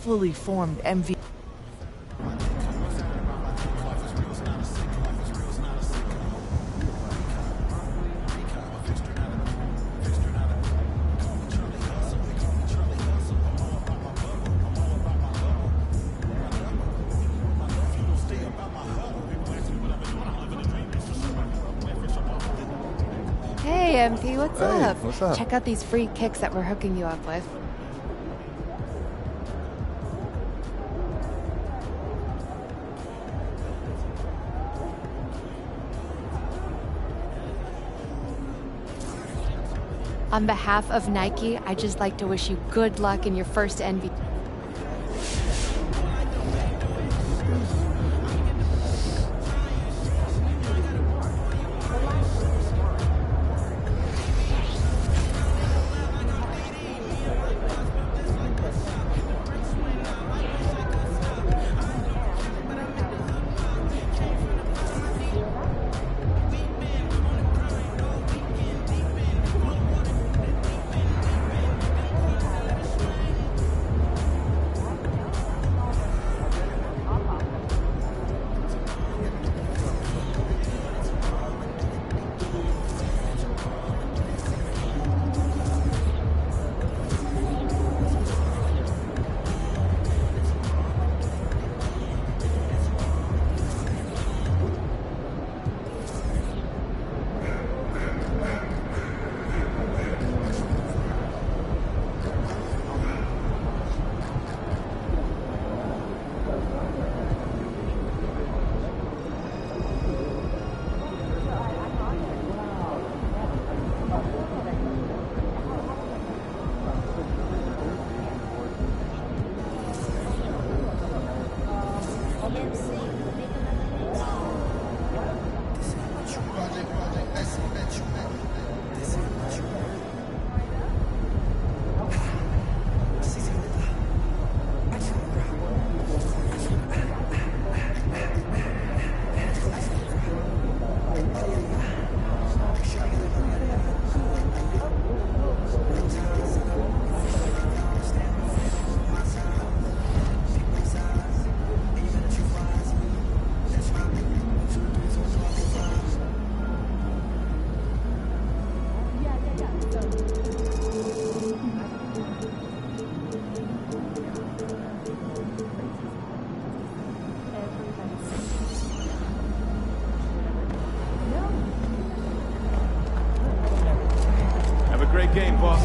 fully formed MVP. Hey, MP, what's up? What's up? Check out these free kicks that we're hooking you up with. On behalf of Nike, I'd just like to wish you good luck in your first NBA. Great game, boss.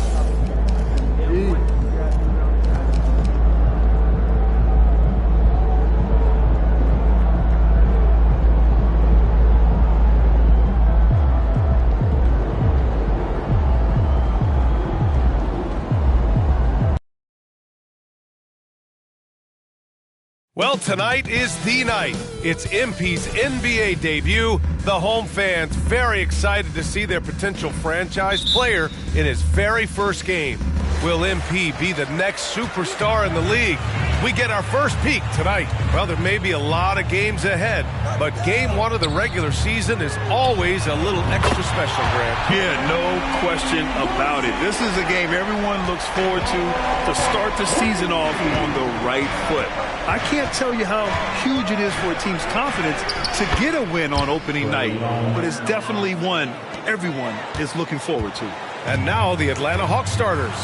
Well, tonight is the night. It's MP's NBA debut. The home fans very excited to see their potential franchise player in his very first game. Will MP be the next superstar in the league? We get our first peek tonight. Well, there may be a lot of games ahead, but game one of the regular season is always a little extra special, Grant. Yeah, no question about it. This is a game everyone looks forward to start the season off on the right foot. I can't tell you how huge it is for a team's confidence to get a win on opening night, but it's definitely one everyone is looking forward to. And now the Atlanta Hawks starters.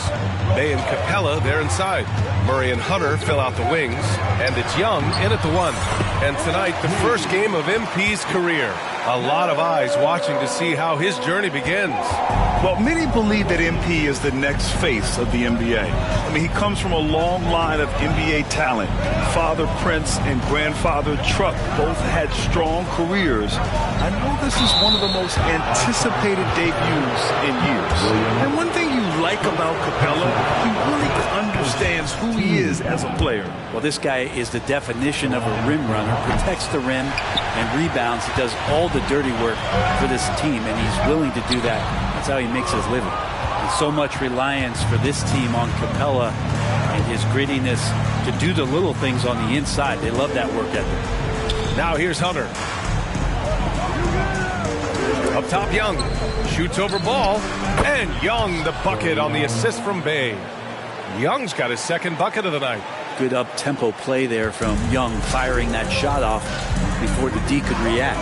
May and Capella, they're inside. Murray and Hunter fill out the wings. And it's Young in at the one. And tonight, the first game of MP's career. A lot of eyes watching to see how his journey begins. Well, many believe that MP is the next face of the NBA. I mean, he comes from a long line of NBA talent. Father Prince and grandfather Truck both had strong careers. I know this is one of the most anticipated debuts in years. And one thing you like about Capella, he really understands who he is as a player. Well, this guy is the definition of a rim runner, protects the rim and rebounds. He does all the dirty work for this team, and he's willing to do that. That's how he makes his living. And so much reliance for this team on Capella and his grittiness to do the little things on the inside. They love that work ethic. Now here's Hunter. Up top, Young. Shoots over ball. And Young the bucket on the assist from Bay. Young's got his second bucket of the night. Good up-tempo play there from Young, firing that shot off before the D could react.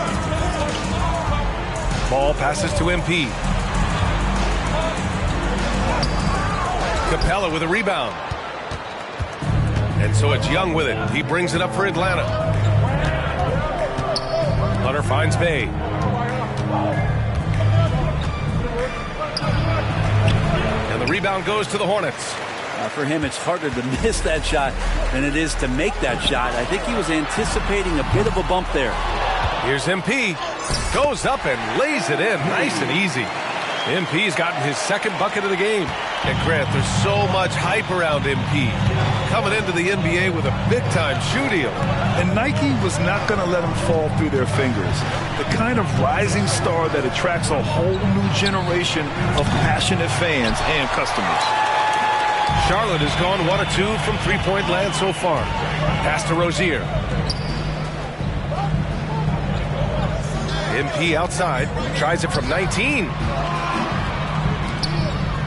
Ball passes to MP. Capella with a rebound. And so it's Young with it. He brings it up for Atlanta. Hunter finds Bay. And the rebound goes to the Hornets. For him, it's harder to miss that shot than it is to make that shot. I think he was anticipating a bit of a bump there. Here's MP. Goes up and lays it in nice and easy. MP's gotten his second bucket of the game. And Grant, there's so much hype around MP. Coming into the NBA with a big-time shoe deal. And Nike was not going to let him fall through their fingers. The kind of rising star that attracts a whole new generation of passionate fans and customers. Charlotte has gone 1 of 2 from three-point land so far. Pass to Rozier. MP outside. Tries it from 19.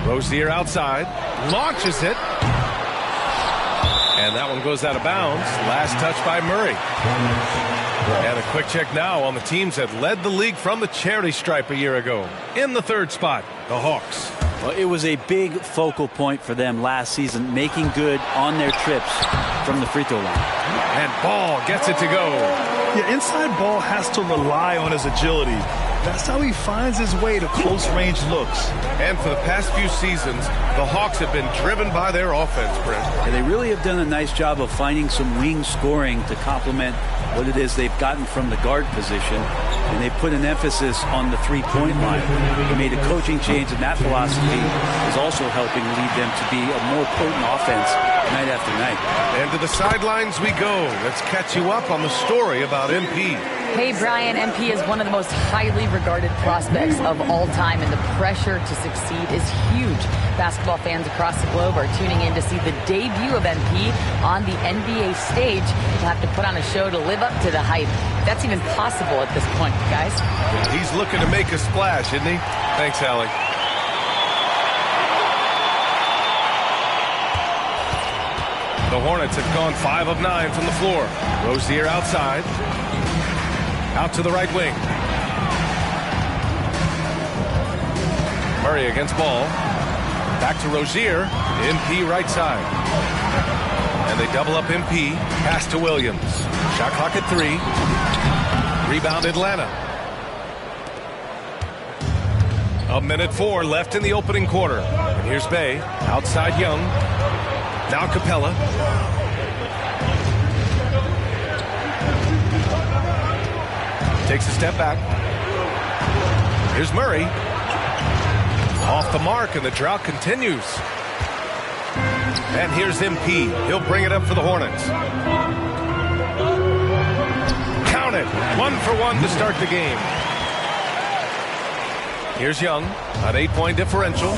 Rozier outside. Launches it. And that one goes out of bounds. Last touch by Murray. And a quick check now on the teams that led the league from the charity stripe a year ago. In the third spot, the Hawks. Well, it was a big focal point for them last season, making good on their trips from the free throw line. And Ball gets it to go. Yeah, inside Ball has to rely on his agility. That's how he finds his way to close-range looks. And for the past few seasons, the Hawks have been driven by their offense, Brent. And they really have done a nice job of finding some wing scoring to complement what it is they've gotten from the guard position. And they put an emphasis on the three-point line. They made a coaching change, and that philosophy is also helping lead them to be a more potent offense night after night. And to the sidelines we go. Let's catch you up on the story about MP. Hey, Brian, MP is one of the most highly regarded prospects of all time, and the pressure to succeed is huge. Basketball fans across the globe are tuning in to see the debut of MP on the NBA stage. He'll have to put on a show to live up to the hype. That's even possible at this point, guys. He's looking to make a splash, isn't he? Thanks, Allie. The Hornets have gone 5 of 9 from the floor. Rozier outside. Out to the right wing. Murray against Ball. Back to Rozier. MP right side. And they double up MP. Pass to Williams. Shot clock at 3. Rebound Atlanta. 1:04 left in the opening quarter. And here's Bay. Outside Young. Now Capella. Takes a step back. Here's Murray. Off the mark, and the drought continues. And here's MP. He'll bring it up for the Hornets. Count it. 1 for 1 to start the game. Here's Young. An 8-point differential.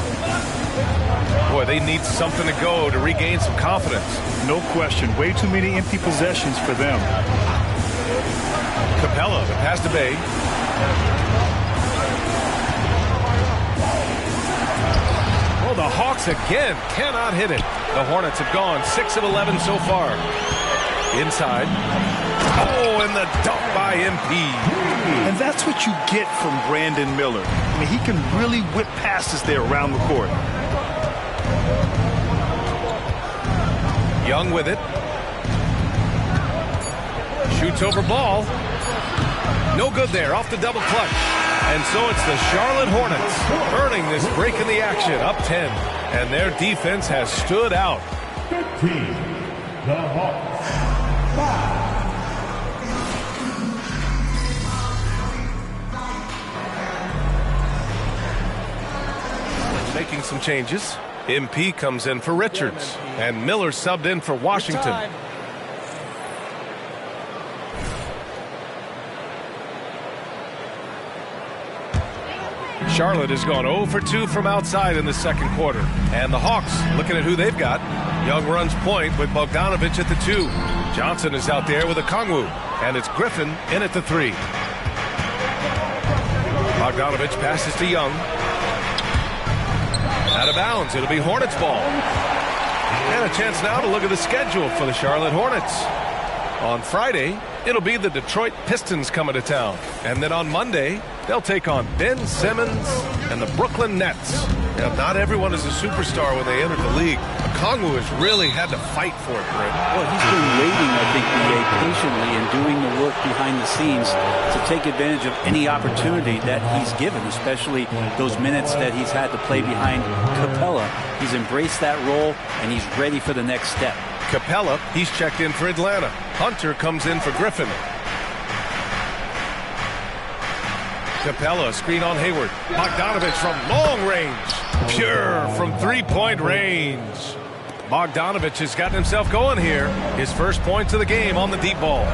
Boy, they need something to go to regain some confidence. No question. Way too many empty possessions for them. Capella, the pass to Bay. Oh, the Hawks again cannot hit it. The Hornets have gone 6 of 11 so far. Inside. Oh, and the dunk by MP. And that's what you get from Brandon Miller. I mean, he can really whip passes there around the court. Young with it. Shoots over Ball. No good there, off the double clutch. And so it's the Charlotte Hornets earning this break in the action, up 10. And their defense has stood out. 15, the Hawks. 5. Making some changes. MP comes in for Richards. And Miller subbed in for Washington. Charlotte has gone 0 for 2 from outside in the second quarter. And the Hawks, looking at who they've got. Young runs point with Bogdanovich at the 2. Johnson is out there with a Kongwu. And it's Griffin in at the 3. Bogdanovich passes to Young. Out of bounds. It'll be Hornets ball. And a chance now to look at the schedule for the Charlotte Hornets. On Friday, it'll be the Detroit Pistons coming to town. And then on Monday, they'll take on Ben Simmons and the Brooklyn Nets. Now, not everyone is a superstar when they enter the league. Okongwu has really had to fight for it, Brent. Well, he's been waiting, I think, BA, patiently and doing the work behind the scenes to take advantage of any opportunity that he's given, especially those minutes that he's had to play behind Capella. He's embraced that role, and he's ready for the next step. Capella, he's checked in for Atlanta. Hunter comes in for Griffin. Capella, screen on Hayward. Bogdanovich from long range. Pure from three-point range. Bogdanovich has gotten himself going here. His first points of the game on the deep ball.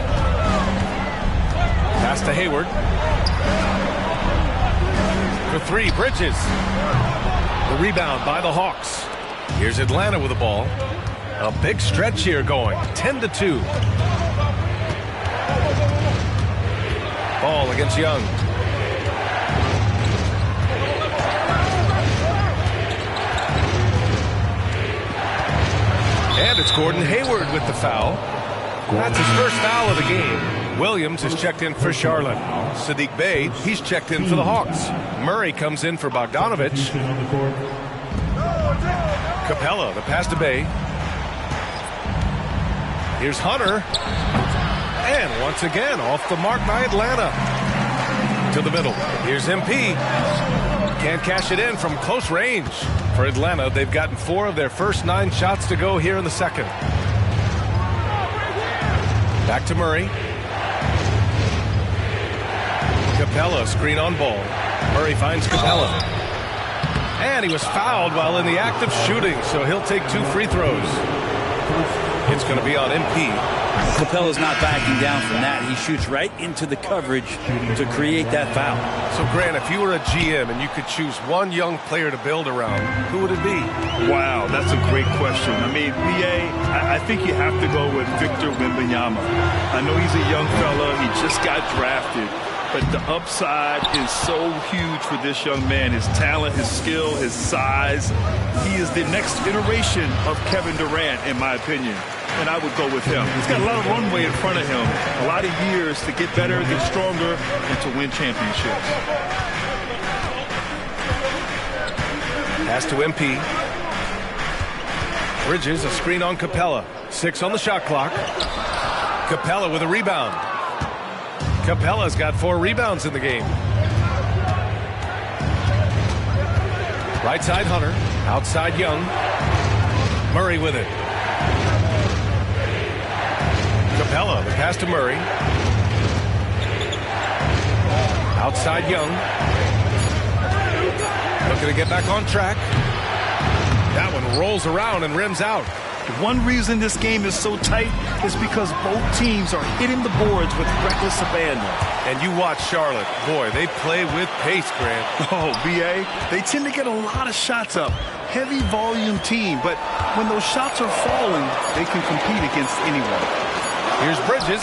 Pass to Hayward. For three, Bridges. The rebound by the Hawks. Here's Atlanta with the ball. A big stretch here going. 10-2. Ball against Young. And it's Gordon Hayward with the foul. That's his first foul of the game. Williams is checked in for Charlotte. Sadiq Bey, he's checked in for the Hawks. Murray comes in for Bogdanovich. Capella, the pass to Bey. Here's Hunter. And once again, off the mark by Atlanta. To the middle. Here's MP. Can't cash it in from close range. For Atlanta, they've gotten 4 of their first 9 shots to go here in the second. Back to Murray. Capella, screen on ball. Murray finds Capella. And he was fouled while in the act of shooting, so he'll take 2 free throws. It's going to be on MP. Capella's not backing down from that. He shoots right into the coverage to create that foul. So, Grant, if you were a GM and you could choose one young player to build around, who would it be? Wow, that's a great question. I mean, BA, I think you have to go with Victor Wembanyama. I know he's a young fella. He just got drafted. But the upside is so huge for this young man. His talent, his skill, his size. He is the next iteration of Kevin Durant, in my opinion. And I would go with him. He's got a lot of runway in front of him. A lot of years to get better, get stronger, and to win championships. Pass to MP. Bridges, a screen on Capella. 6 on the shot clock. Capella with a rebound. Capella's got 4 rebounds in the game. Right side Hunter. Outside Young. Murray with it. Capella, the pass to Murray. Outside Young. Looking to get back on track. That one rolls around and rims out. One reason this game is so tight is because both teams are hitting the boards with reckless abandon. And you watch Charlotte. Boy, they play with pace, Grant. Oh, BA, they tend to get a lot of shots up. Heavy volume team, but when those shots are falling, they can compete against anyone. Here's Bridges.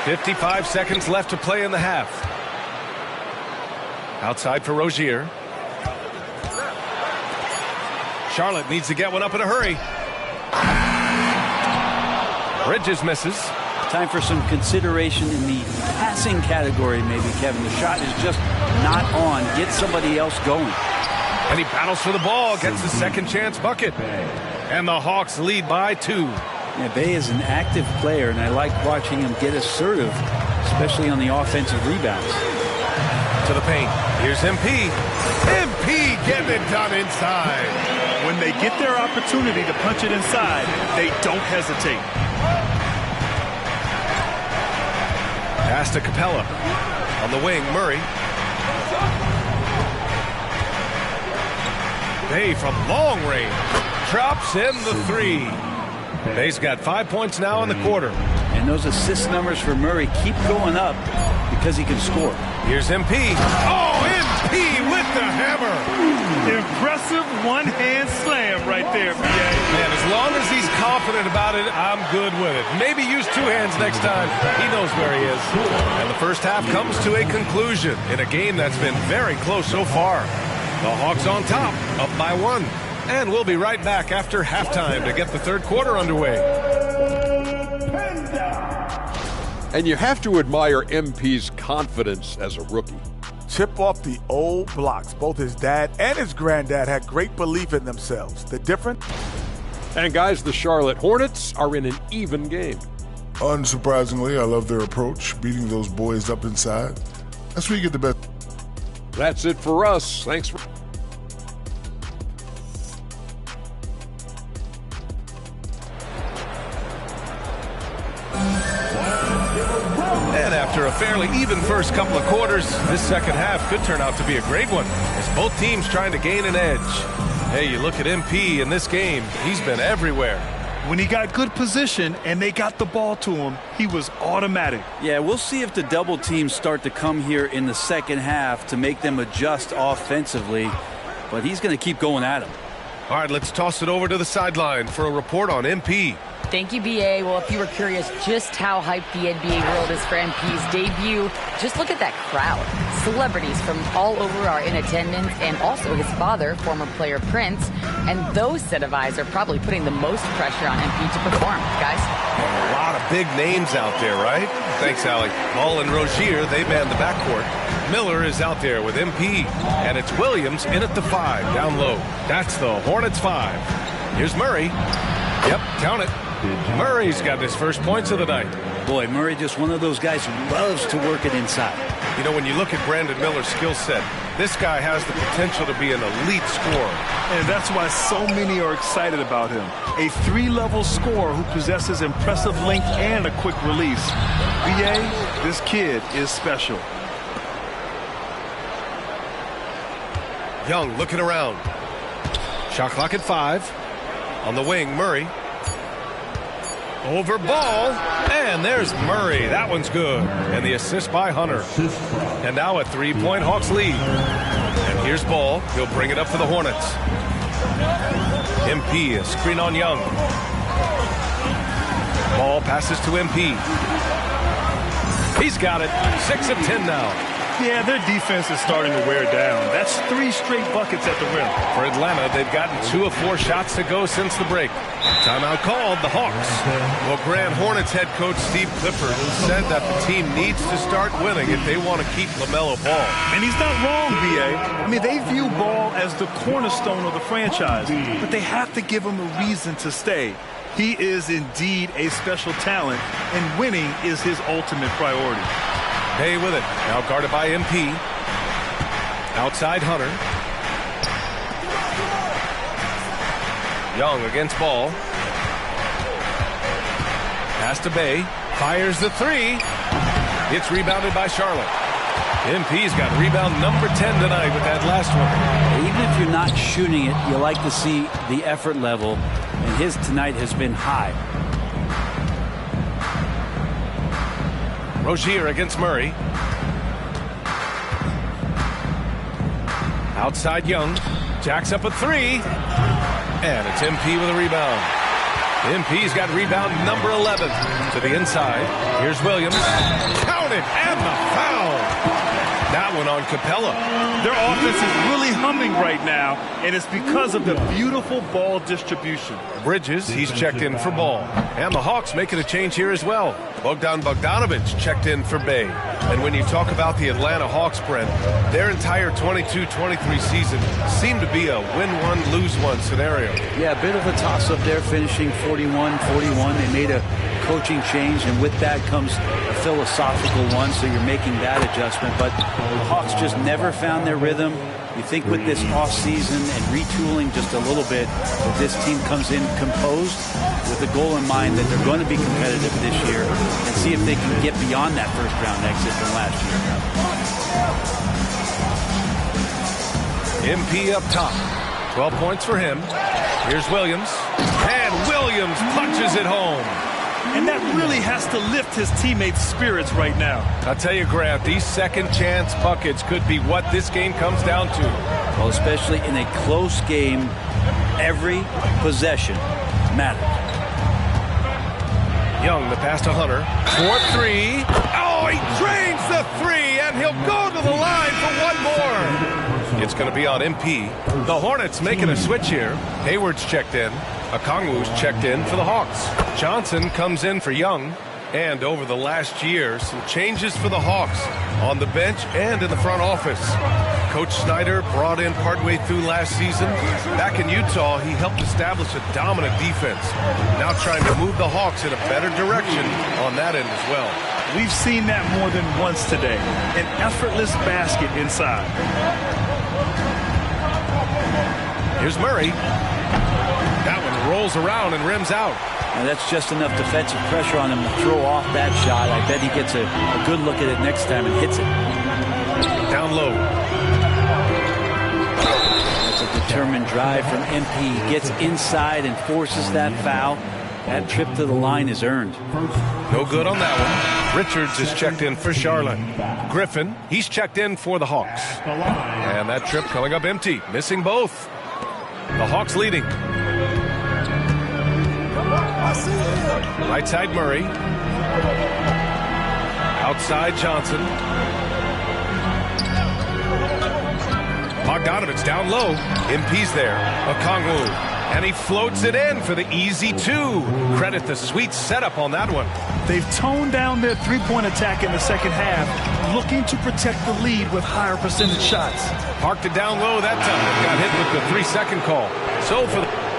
55 seconds left to play in the half. Outside for Rozier. Charlotte needs to get one up in a hurry. Bridges misses. Time for some consideration in the passing category, maybe, Kevin. The shot is just not on. Get somebody else going. And he battles for the ball, gets the second chance bucket. And the Hawks lead by 2. Yeah, Bey is an active player, and I like watching him get assertive, especially on the offensive rebounds. To the paint. Here's MP. MP getting it done inside. When they get their opportunity to punch it inside, they don't hesitate. Pass to Capella. On the wing, Murray. Bey from long range. Drops in the 3. Bey's got 5 points now in the quarter. And those assist numbers for Murray keep going up because he can score. Here's MP. Oh, MP with the hammer. Impressive one-hand slam right there, BA. Man, as long as he's confident about it, I'm good with it. Maybe use 2 hands next time. He knows where he is. And the first half comes to a conclusion in a game that's been very close so far. The Hawks on top, up by 1. And we'll be right back after halftime to get the third quarter underway. And you have to admire MP's confidence as a rookie. Chip off the old blocks. Both his dad and his granddad had great belief in themselves. The difference? And guys, the Charlotte Hornets are in an even game. Unsurprisingly, I love their approach, beating those boys up inside. That's where you get the best. That's it for us. Thanks for... And after a fairly even first couple of quarters, this second half could turn out to be a great one, as both teams trying to gain an edge. Hey, you look at MP in this game, he's been everywhere. When he got good position and they got the ball to him, he was automatic. Yeah, we'll see if the double teams start to come here in the second half to make them adjust offensively, but he's going to keep going at him. All right, let's toss it over to the sideline for a report on MP. Thank you, B.A. Well, if you were curious just how hyped the NBA world is for MP's debut, just look at that crowd. Celebrities from all over are in attendance, and also his father, former player Prince. And those set of eyes are probably putting the most pressure on MP to perform, guys. A lot of big names out there, right? Thanks, Allie. Ball and Rozier, they man the backcourt. Miller is out there with MP. And it's Williams in at the 5, down low. That's the Hornets 5. Here's Murray. Yep, count it. Murray's got his first points of the night. Boy, Murray just one of those guys who loves to work it inside. You know, when you look at Brandon Miller's skill set, this guy has the potential to be an elite scorer. And that's why so many are excited about him. A 3-level scorer who possesses impressive length and a quick release. B.A., this kid is special. Young looking around. Shot clock at 5. On the wing, Murray. Over Ball, and there's Murray. That one's good. And the assist by Hunter. And now a 3-point Hawks lead. And here's Ball. He'll bring it up for the Hornets. MP, a screen on Young. Ball passes to MP. He's got it. 6 of 10 now. Yeah, their defense is starting to wear down. That's 3 straight buckets at the rim. For Atlanta, they've gotten 2 of 4 shots to go since the break. Timeout called, the Hawks. Well, Grand Hornets head coach Steve Clifford said that the team needs to start winning if they want to keep LaMelo Ball. And he's not wrong, B.A. I mean, they view Ball as the cornerstone of the franchise, but they have to give him a reason to stay. He is indeed a special talent, and winning is his ultimate priority. Bay with it. Now guarded by MP. Outside Hunter. Young against Ball. Pass to Bay. Fires the 3. It's rebounded by Charlotte. MP's got rebound number 10 tonight with that last one. Even if you're not shooting it, you like to see the effort level, and his tonight has been high. Rozier against Murray. Outside Young. Jacks up a 3. And it's MP with a rebound. MP's got rebound number 11 to the inside. Here's Williams. Count it, and the foul. That one on Capella. Their offense is really humming right now, and it's because of the beautiful ball distribution. Bridges, he's checked in for Ball. And the Hawks making a change here as well. Bogdan Bogdanovic checked in for Bay. And when you talk about the Atlanta Hawks, Brent, their entire 22-23 season seemed to be a win-one, lose-one scenario. Yeah, a bit of a toss-up there, finishing 41-41. They made a coaching change, and with that comes a philosophical one, so you're making that adjustment. But the Hawks just never found their rhythm. You think with this offseason and retooling just a little bit, that this team comes in composed with the goal in mind that they're going to be competitive this year and see if they can get beyond that first-round exit from last year. MP up top. 12 points for him. Here's Williams. And Williams punches it home. And that really has to lift his teammates' spirits right now. I'll tell you, Grant, these second-chance buckets could be what this game comes down to. Well, especially in a close game, every possession matters. Young, the pass to Hunter. 4-3. Oh, he drains the 3, and he'll go to the line for one more. It's going to be on MP. The Hornets making a switch here. Hayward's checked in. Okongwu's checked in for the Hawks. Johnson comes in for Young. And over the last year, some changes for the Hawks on the bench and in the front office. Coach Snyder brought in partway through last season. Back in Utah, he helped establish a dominant defense. Now trying to move the Hawks in a better direction on that end as well. We've seen that more than once today. An effortless basket inside. Here's Murray. That one rolls around and rims out. Now that's just enough defensive pressure on him to throw off that shot. I bet he gets a good look at it next time and hits it. Down low. That's a determined drive from MP. He gets inside and forces that foul. That trip to the line is earned. No good on that one. Richards is checked in for Charlotte. Griffin, he's checked in for the Hawks. And that trip coming up empty. Missing both. The Hawks leading. Right side Murray. Outside Johnson. Bogdanovich down low. MP's there. Okongwu. And he floats it in for the easy two. Credit the sweet setup on that one. They've toned down their three-point attack in the second half, looking to protect the lead with higher percentage shots. Parked it down low that time. Got hit with the 3-second call. So for the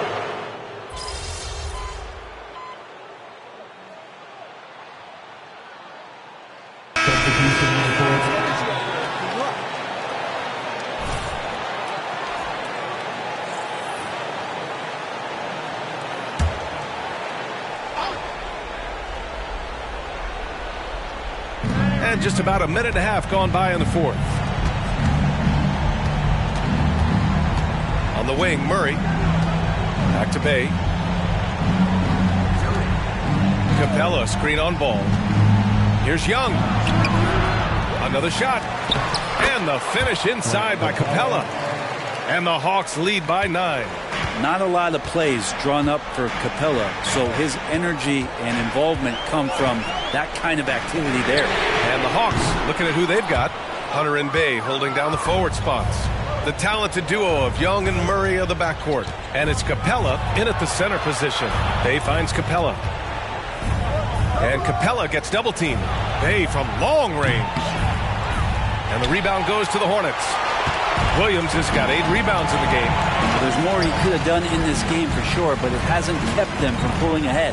and just about a minute and a half gone by in the fourth. On the wing, Murray. Back to Bay. Capella, screen on ball. Here's Young. Another shot. And the finish inside by Capella. And the Hawks lead by 9. Not a lot of plays drawn up for Capella, so his energy and involvement come from that kind of activity there. And the Hawks looking at who they've got. Hunter and Bay holding down the forward spots. The talented duo of Young and Murray of the backcourt. And it's Capella in at the center position. Bay finds Capella. And Capella gets double teamed. Bay from long range. And the rebound goes to the Hornets. Williams has got 8 rebounds in the game. There's more he could have done in this game for sure, but it hasn't kept them from pulling ahead.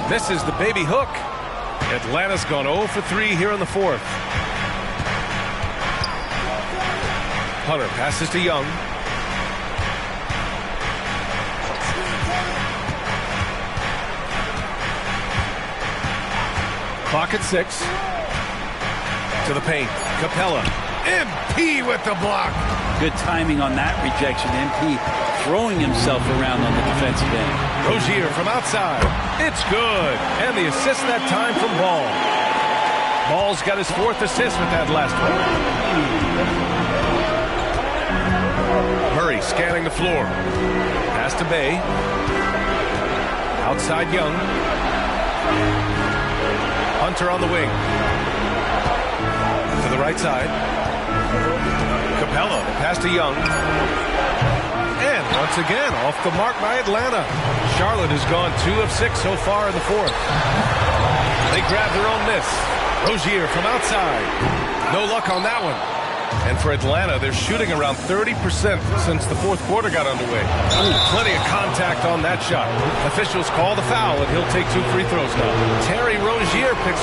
This is the baby hook. Atlanta's gone 0 for 3 here in the fourth. Hunter passes to Young. Clock at 6. To the paint. Capella. MP with the block. Good timing on that rejection. MP throwing himself around on the defensive end. Rozier from outside. It's good. And the assist that time from Ball. Ball's got his 4th assist with that last one. Murray scanning the floor. Pass to Bay. Outside Young. Hunter on the wing. To the right side. Capella, pass to Young. And once again, off the mark by Atlanta. Charlotte has gone 2 of 6 so far in the fourth. They grab their own miss. Rozier from outside. No luck on that one. And for Atlanta, they're shooting around 30% since the fourth quarter got underway. Plenty of contact on that shot. Officials call the foul, and he'll take 2 free throws now. Terry Rozier picks...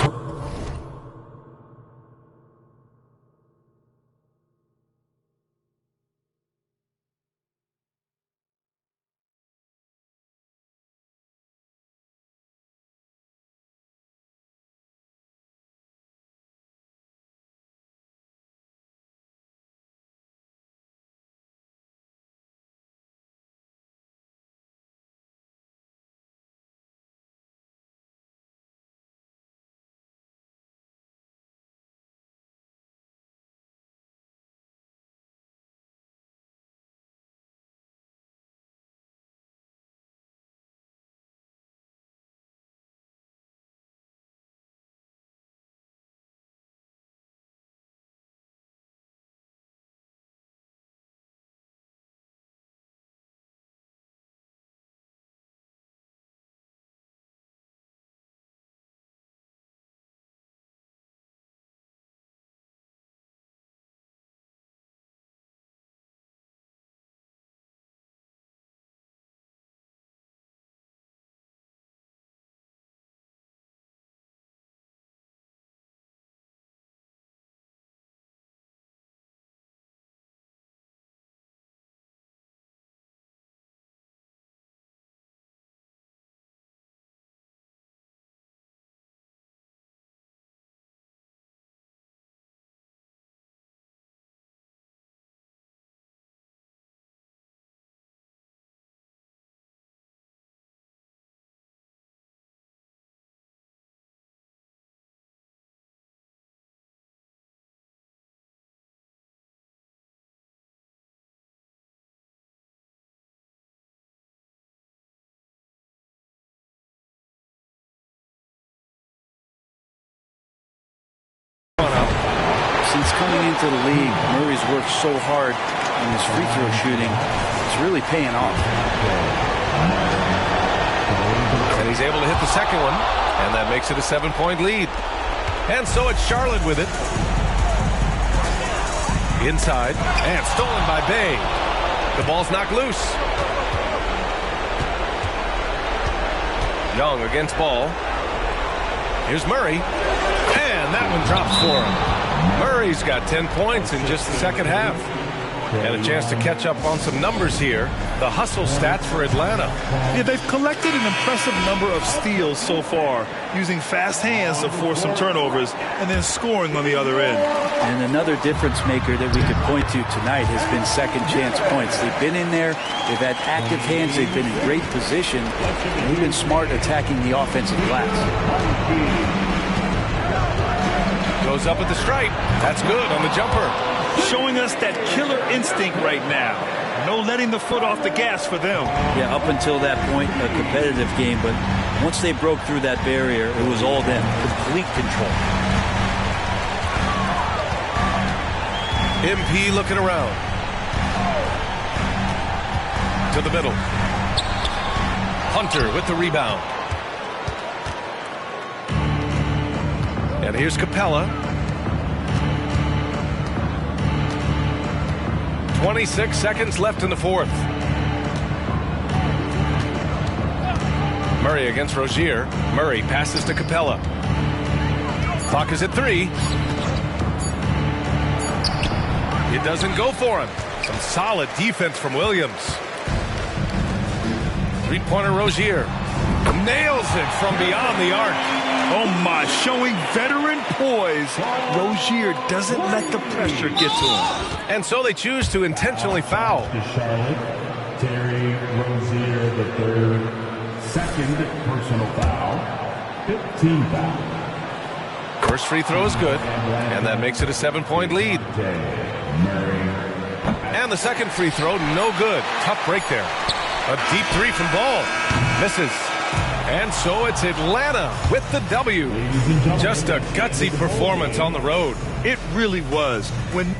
into the league, Murray's worked so hard on his free throw shooting. It's really paying off. And he's able to hit the second one, and that makes it a 7-point lead. And so it's Charlotte with it. Inside, and stolen by Bay. The ball's knocked loose. Young against ball. Here's Murray, and that one drops for him. Murray's got 10 points in just the second half. And a chance to catch up on some numbers here. The hustle stats for Atlanta. Yeah, they've collected an impressive number of steals so far, using fast hands to force some turnovers and then scoring on the other end. And another difference maker that we could point to tonight has been second chance points. They've been in there, they've had active hands, they've been in great position, and they've been smart attacking the offensive glass. Goes up at the stripe. That's good on the jumper. Showing us that killer instinct right now. No letting the foot off the gas for them. Yeah, up until that point, a competitive game, but once they broke through that barrier, it was all them. Complete control. MP looking around. To the middle. Hunter with the rebound. And here's Capella. 26 seconds left in the fourth. Murray against Rozier. Murray passes to Capella. Clock is at 3. It doesn't go for him. Some solid defense from Williams. Three-pointer Rozier. Nails it from beyond the arc. Oh my, showing veteran poise. Rozier doesn't let the pressure get to him. And so they choose to intentionally foul. To Charlotte, Terry Rozier the third, second personal foul, 15 foul. First free throw is good, and that makes it a 7-point lead. And the second free throw, no good. Tough break there. A deep three from Ball. Misses. And so it's Atlanta with the W. Just a gutsy performance on the road. It really was. When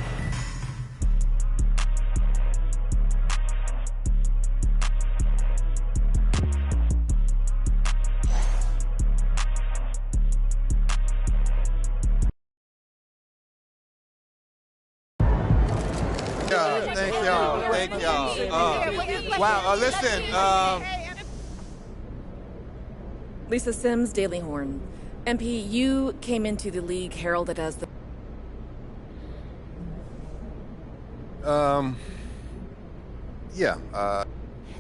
Thank y'all. Wow, listen. Lisa Sims, Daily Horn. MP, you came into the league heralded as the...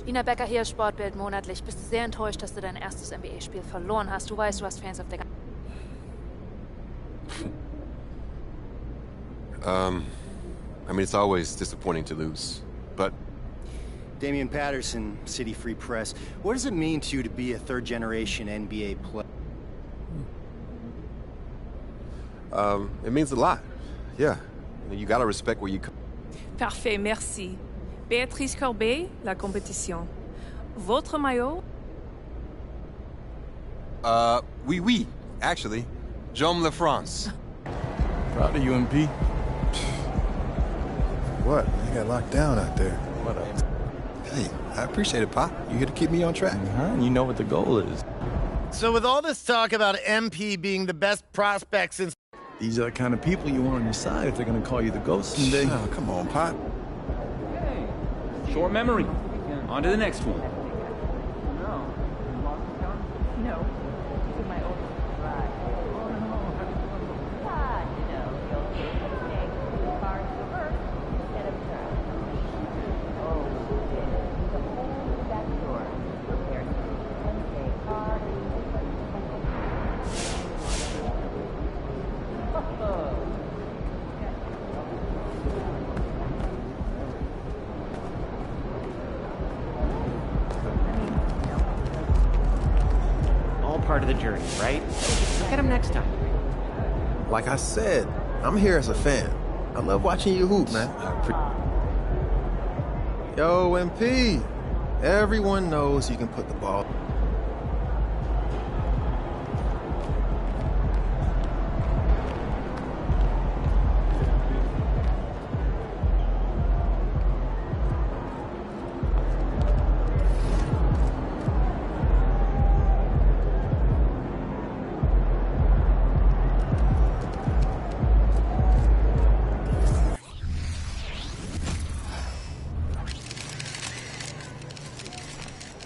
Lina Becker hier, Sportbild monatlich. Bist du sehr enttäuscht, dass du dein erstes NBA-Spiel verloren hast? Du weißt, du hast Fans auf der... I mean, it's always disappointing to lose, but... Damian Patterson, City Free Press. What does it mean to you to be a third-generation NBA player? It means a lot. Yeah. You gotta respect where you come. Parfait, merci. Béatrice Corbet, La Compétition. Votre maillot? Oui, actually. Jaume La France. Proud of you, MP. What? You got locked down out there. What up? Hey, I appreciate it, Pop. You here to keep me on track. And you know what the goal is. So with all this talk about MP being the best prospect since... These are the kind of people you want on your side if they're going to call you the ghost someday. Oh, come on, Pop. Hey, short memory. On to the next one. No. Part of the journey, right? Look at him next time. Like I said, I'm here as a fan. I love watching you hoop, man. Yo, MP. Everyone knows you can put the ball.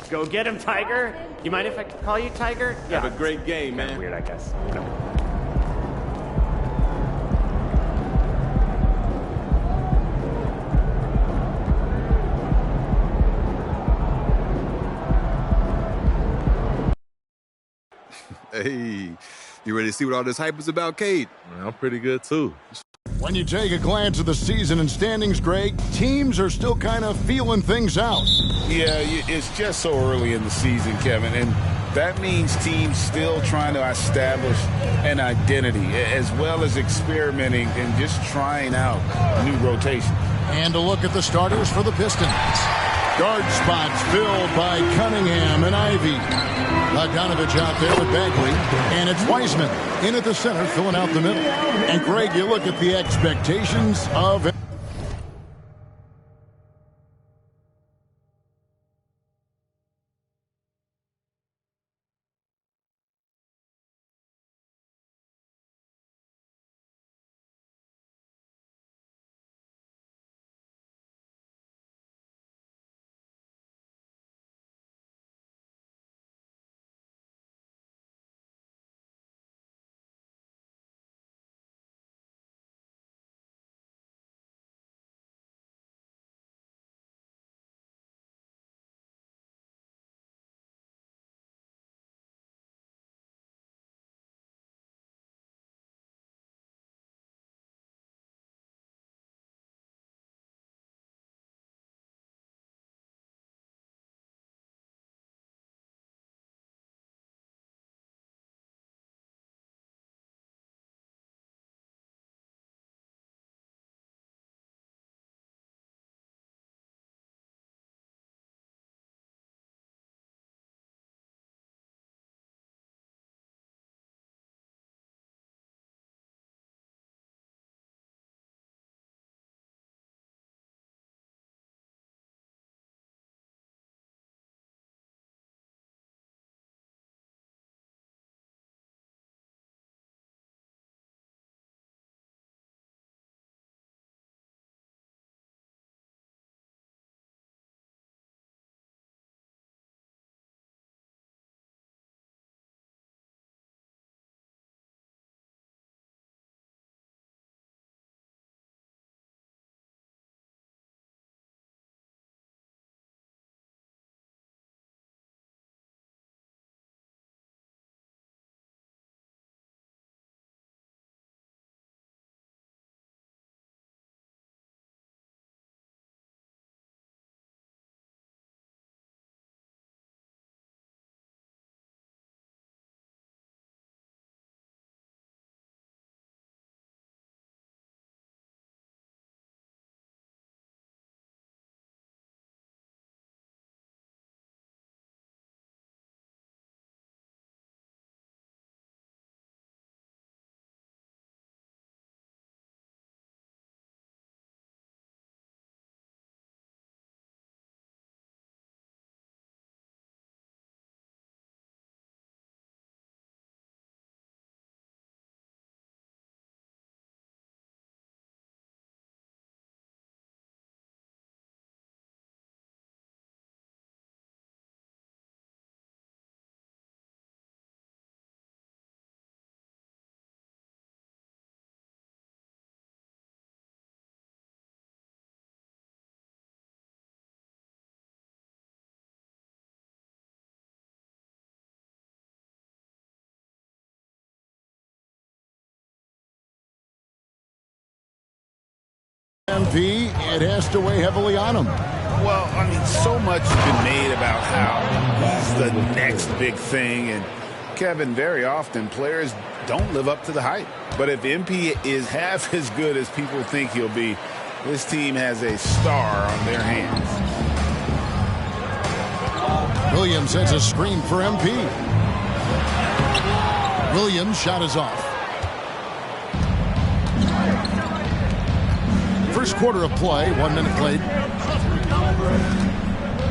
Go get him, Tiger. You mind if I call you Tiger? Have a great game, man. Weird, I guess. Hey, you ready to see what all this hype is about, Cade? I'm pretty good, too. When you take a glance at the season and standings, Greg, teams are still kind of feeling things out. Yeah, it's just so early in the season, Kevin, and that means teams still trying to establish an identity as well as experimenting and just trying out new rotations. And a look at the starters for the Pistons. Guard spots filled by Cunningham and Ivy. Bogdanovich out there with Bagley. And it's Wiseman in at the center, filling out the middle. And Greg, you look at the expectations of... MP, it has to weigh heavily on him. Well, I mean, so much has been made about how he's the next big thing. And, Kevin, very often players don't live up to the hype. But if MP is half as good as people think he'll be, this team has a star on their hands. Williams sends a screen for MP. Williams' shot is off. First quarter of play, 1 minute played.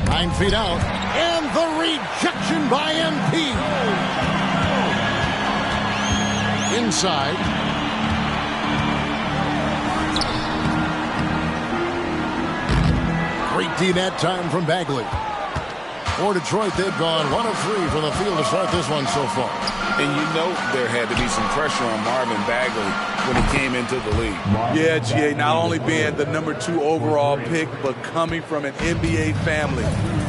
9 feet out, and the rejection by MP. Inside. Great D that time from Bagley. For Detroit, they've gone 1 of 3 from the field to start this one so far. And you know there had to be some pressure on Marvin Bagley when he came into the league. Yeah, GA, not only being the number 2 overall pick, but coming from an NBA family.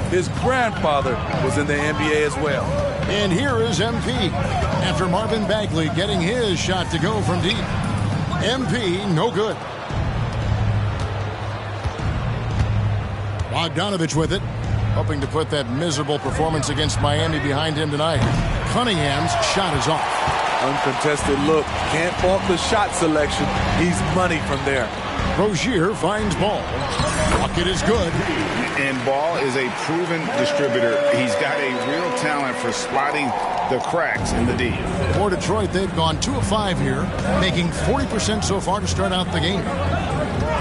His grandfather was in the NBA as well. And here is MP. After Marvin Bagley getting his shot to go from deep. MP, no good. Bogdanovich with it. Hoping to put that miserable performance against Miami behind him tonight. Cunningham's shot is off. Uncontested look. Can't fault the shot selection. He's money from there. Rozier finds Ball. Bucket is good. And Ball is a proven distributor. He's got a real talent for spotting the cracks in the D. For Detroit, they've gone 2 of 5 here, making 40% so far to start out the game.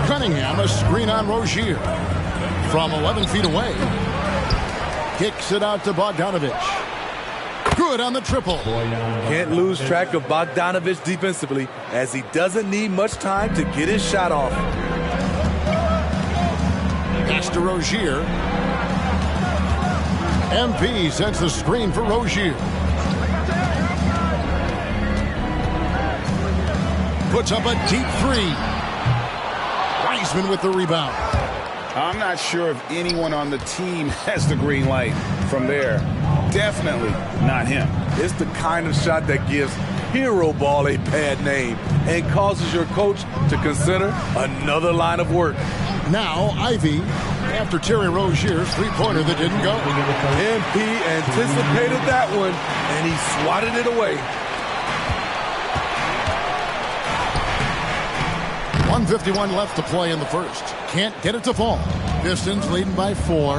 Cunningham, a screen on Rozier. From 11 feet away. Kicks it out to Bogdanovich. Good on the triple. Can't lose track of Bogdanovich defensively, as he doesn't need much time to get his shot off. Pass to Rozier. MP sends the screen for Rozier. Puts up a deep 3. Wiseman with the rebound. I'm not sure if anyone on the team has the green light from there. Definitely not him. It's the kind of shot that gives hero ball a bad name and causes your coach to consider another line of work. Now Ivy, after Terry Rozier's three-pointer that didn't go. MP anticipated that one, and he swatted it away. 1:51 left to play in the first. Can't get it to fall. Pistons leading by 4.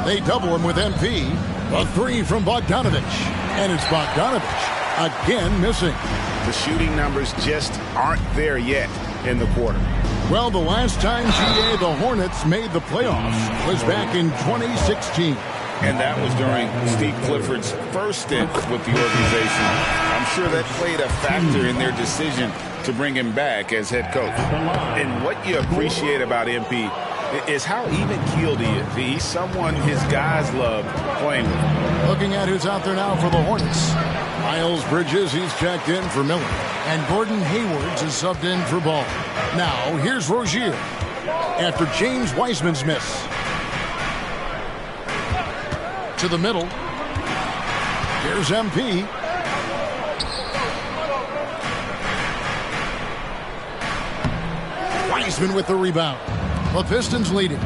They double him with MP. A 3 from Bogdanovich. And it's Bogdanovich again missing. The shooting numbers just aren't there yet in the quarter. Well, the last time GA the Hornets made the playoffs was back in 2016. And that was during Steve Clifford's first stint with the organization. I'm sure that played a factor in their decision to bring him back as head coach. And what you appreciate about MP is how even-keeled he is. He's someone his guys love playing with. Looking at who's out there now for the Hornets. Miles Bridges, he's checked in for Miller. And Gordon Hayward is subbed in for Ball. Now, here's Rozier after James Wiseman's miss. To the middle. Here's MP. Wiseman with the rebound. The Pistons leading.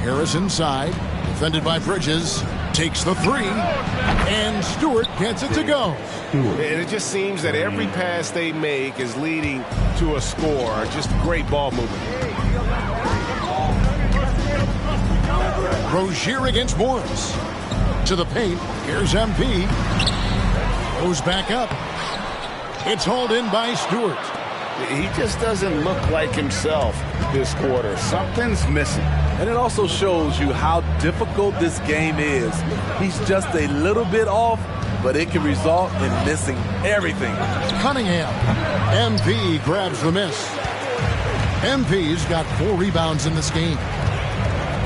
Harris inside. Defended by Bridges. Takes the 3. And Stewart gets it to go. And it just seems that every pass they make is leading to a score. Just great ball movement. Rozier against Morris. To the paint. Here's MP. Goes back up. It's hauled in by Stewart. He just doesn't look like himself this quarter. Something's missing. And it also shows you how difficult this game is. He's just a little bit off, but it can result in missing everything. Cunningham. MP grabs the miss. MP's got 4 rebounds in this game.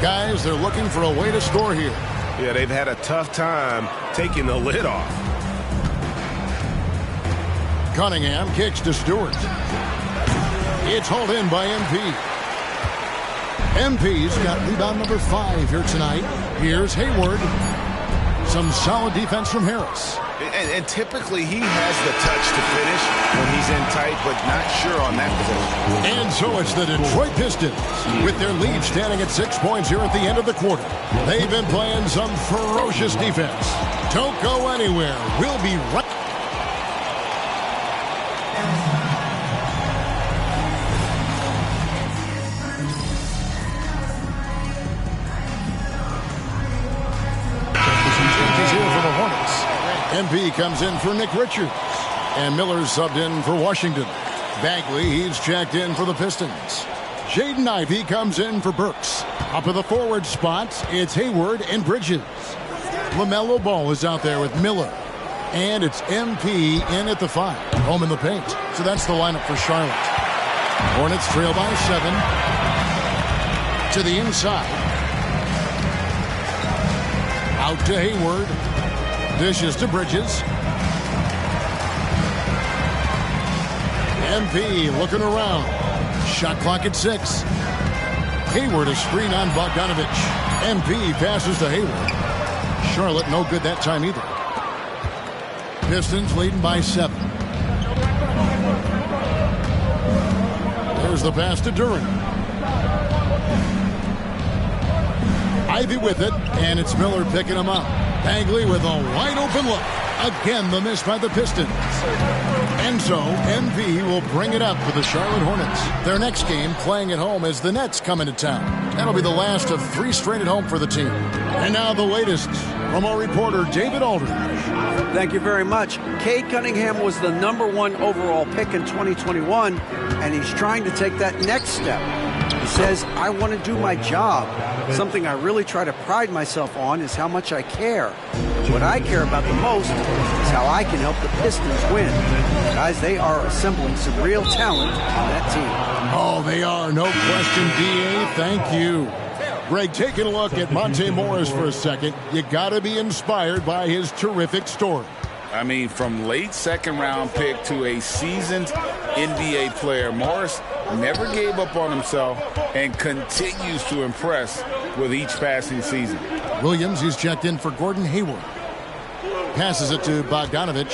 Guys, they're looking for a way to score here. Yeah, they've had a tough time taking the lid off. Cunningham kicks to Stewart. It's hauled in by MP. MP's got rebound number 5 here tonight. Here's Hayward. Some solid defense from Harris. And typically he has the touch to finish when he's in tight, but not sure on that position. And so it's the Detroit Pistons with their lead standing at 6 points here at the end of the quarter. They've been playing some ferocious defense. Don't go anywhere. We'll be right. MP comes in for Nick Richards. And Miller's subbed in for Washington. Bagley, he's checked in for the Pistons. Jaden Ivey comes in for Burks. Up at the forward spots, it's Hayward and Bridges. LaMelo Ball is out there with Miller. And it's MP in at the 5. Home in the paint. So that's the lineup for Charlotte. Hornets trail by 7. To the inside. Out to Hayward. Dishes to Bridges. MP looking around. Shot clock at 6. Hayward a screen on Bogdanovich. MP passes to Hayward. Charlotte no good that time either. Pistons leading by 7. There's the pass to Duren. Ivy with it, and it's Miller picking him up. Bagley with a wide open look. Again, the miss by the Pistons. And so, MP will bring it up for the Charlotte Hornets. Their next game, playing at home, as the Nets come into town. That'll be the last of 3 straight at home for the team. And now the latest from our reporter, David Aldridge. Thank you very much. Cade Cunningham was the #1 overall pick in 2021, and he's trying to take that next step. He says, I want to do my job. Something I really try to pride myself on is how much I care. What I care about the most is how I can help the Pistons win. Guys, they are assembling some real talent on that team. Oh, they are. No question, D.A. Thank you. Greg, taking a look at Monte Morris for a second. You got to be inspired by his terrific story. I mean, from late second-round pick to a seasoned NBA player, Morris never gave up on himself and continues to impress with each passing season. Williams is checked in for Gordon Hayward. Passes it to Bogdanovich.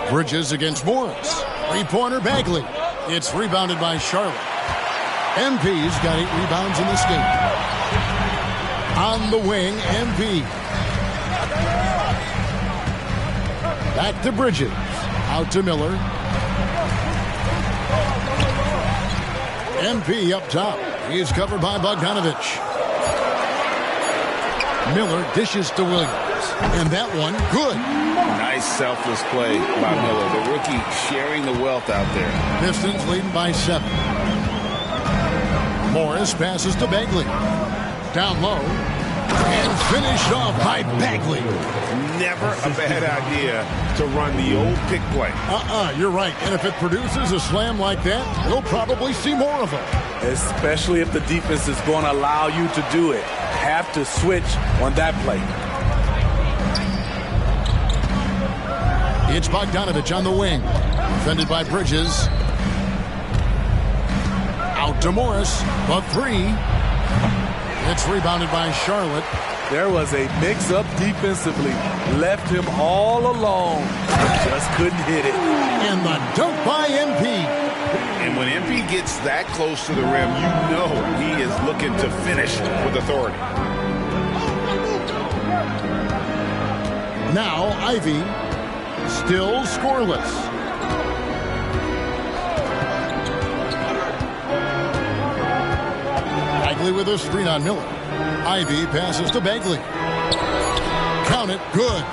Bridges against Morris. 3-pointer Bagley. It's rebounded by Charlotte. MP's got 8 rebounds in this game. On the wing, MP. Back to Bridges. Out to Miller. MP up top. He's covered by Bogdanovich. Miller dishes to Williams. And that one, good. Nice selfless play by Miller. The rookie sharing the wealth out there. Pistons leading by 7. Morris passes to Bagley. Down low. And finished off by Bagley. Never a bad idea to run the old pick play. You're right. And if it produces a slam like that, you'll probably see more of them. Especially if the defense is going to allow you to do it. Have to switch on that play. It's Bogdanovich on the wing. Defended by Bridges. Out to Morris. The 3. It's rebounded by Charlotte. There was a mix-up defensively. Left him all alone. Just couldn't hit it. And the dunk by MP. And when MP gets that close to the rim, you know he is looking to finish with authority. Now Ivy, still scoreless. Bagley with a screen on Miller. Ivy passes to Bagley. Count it, good.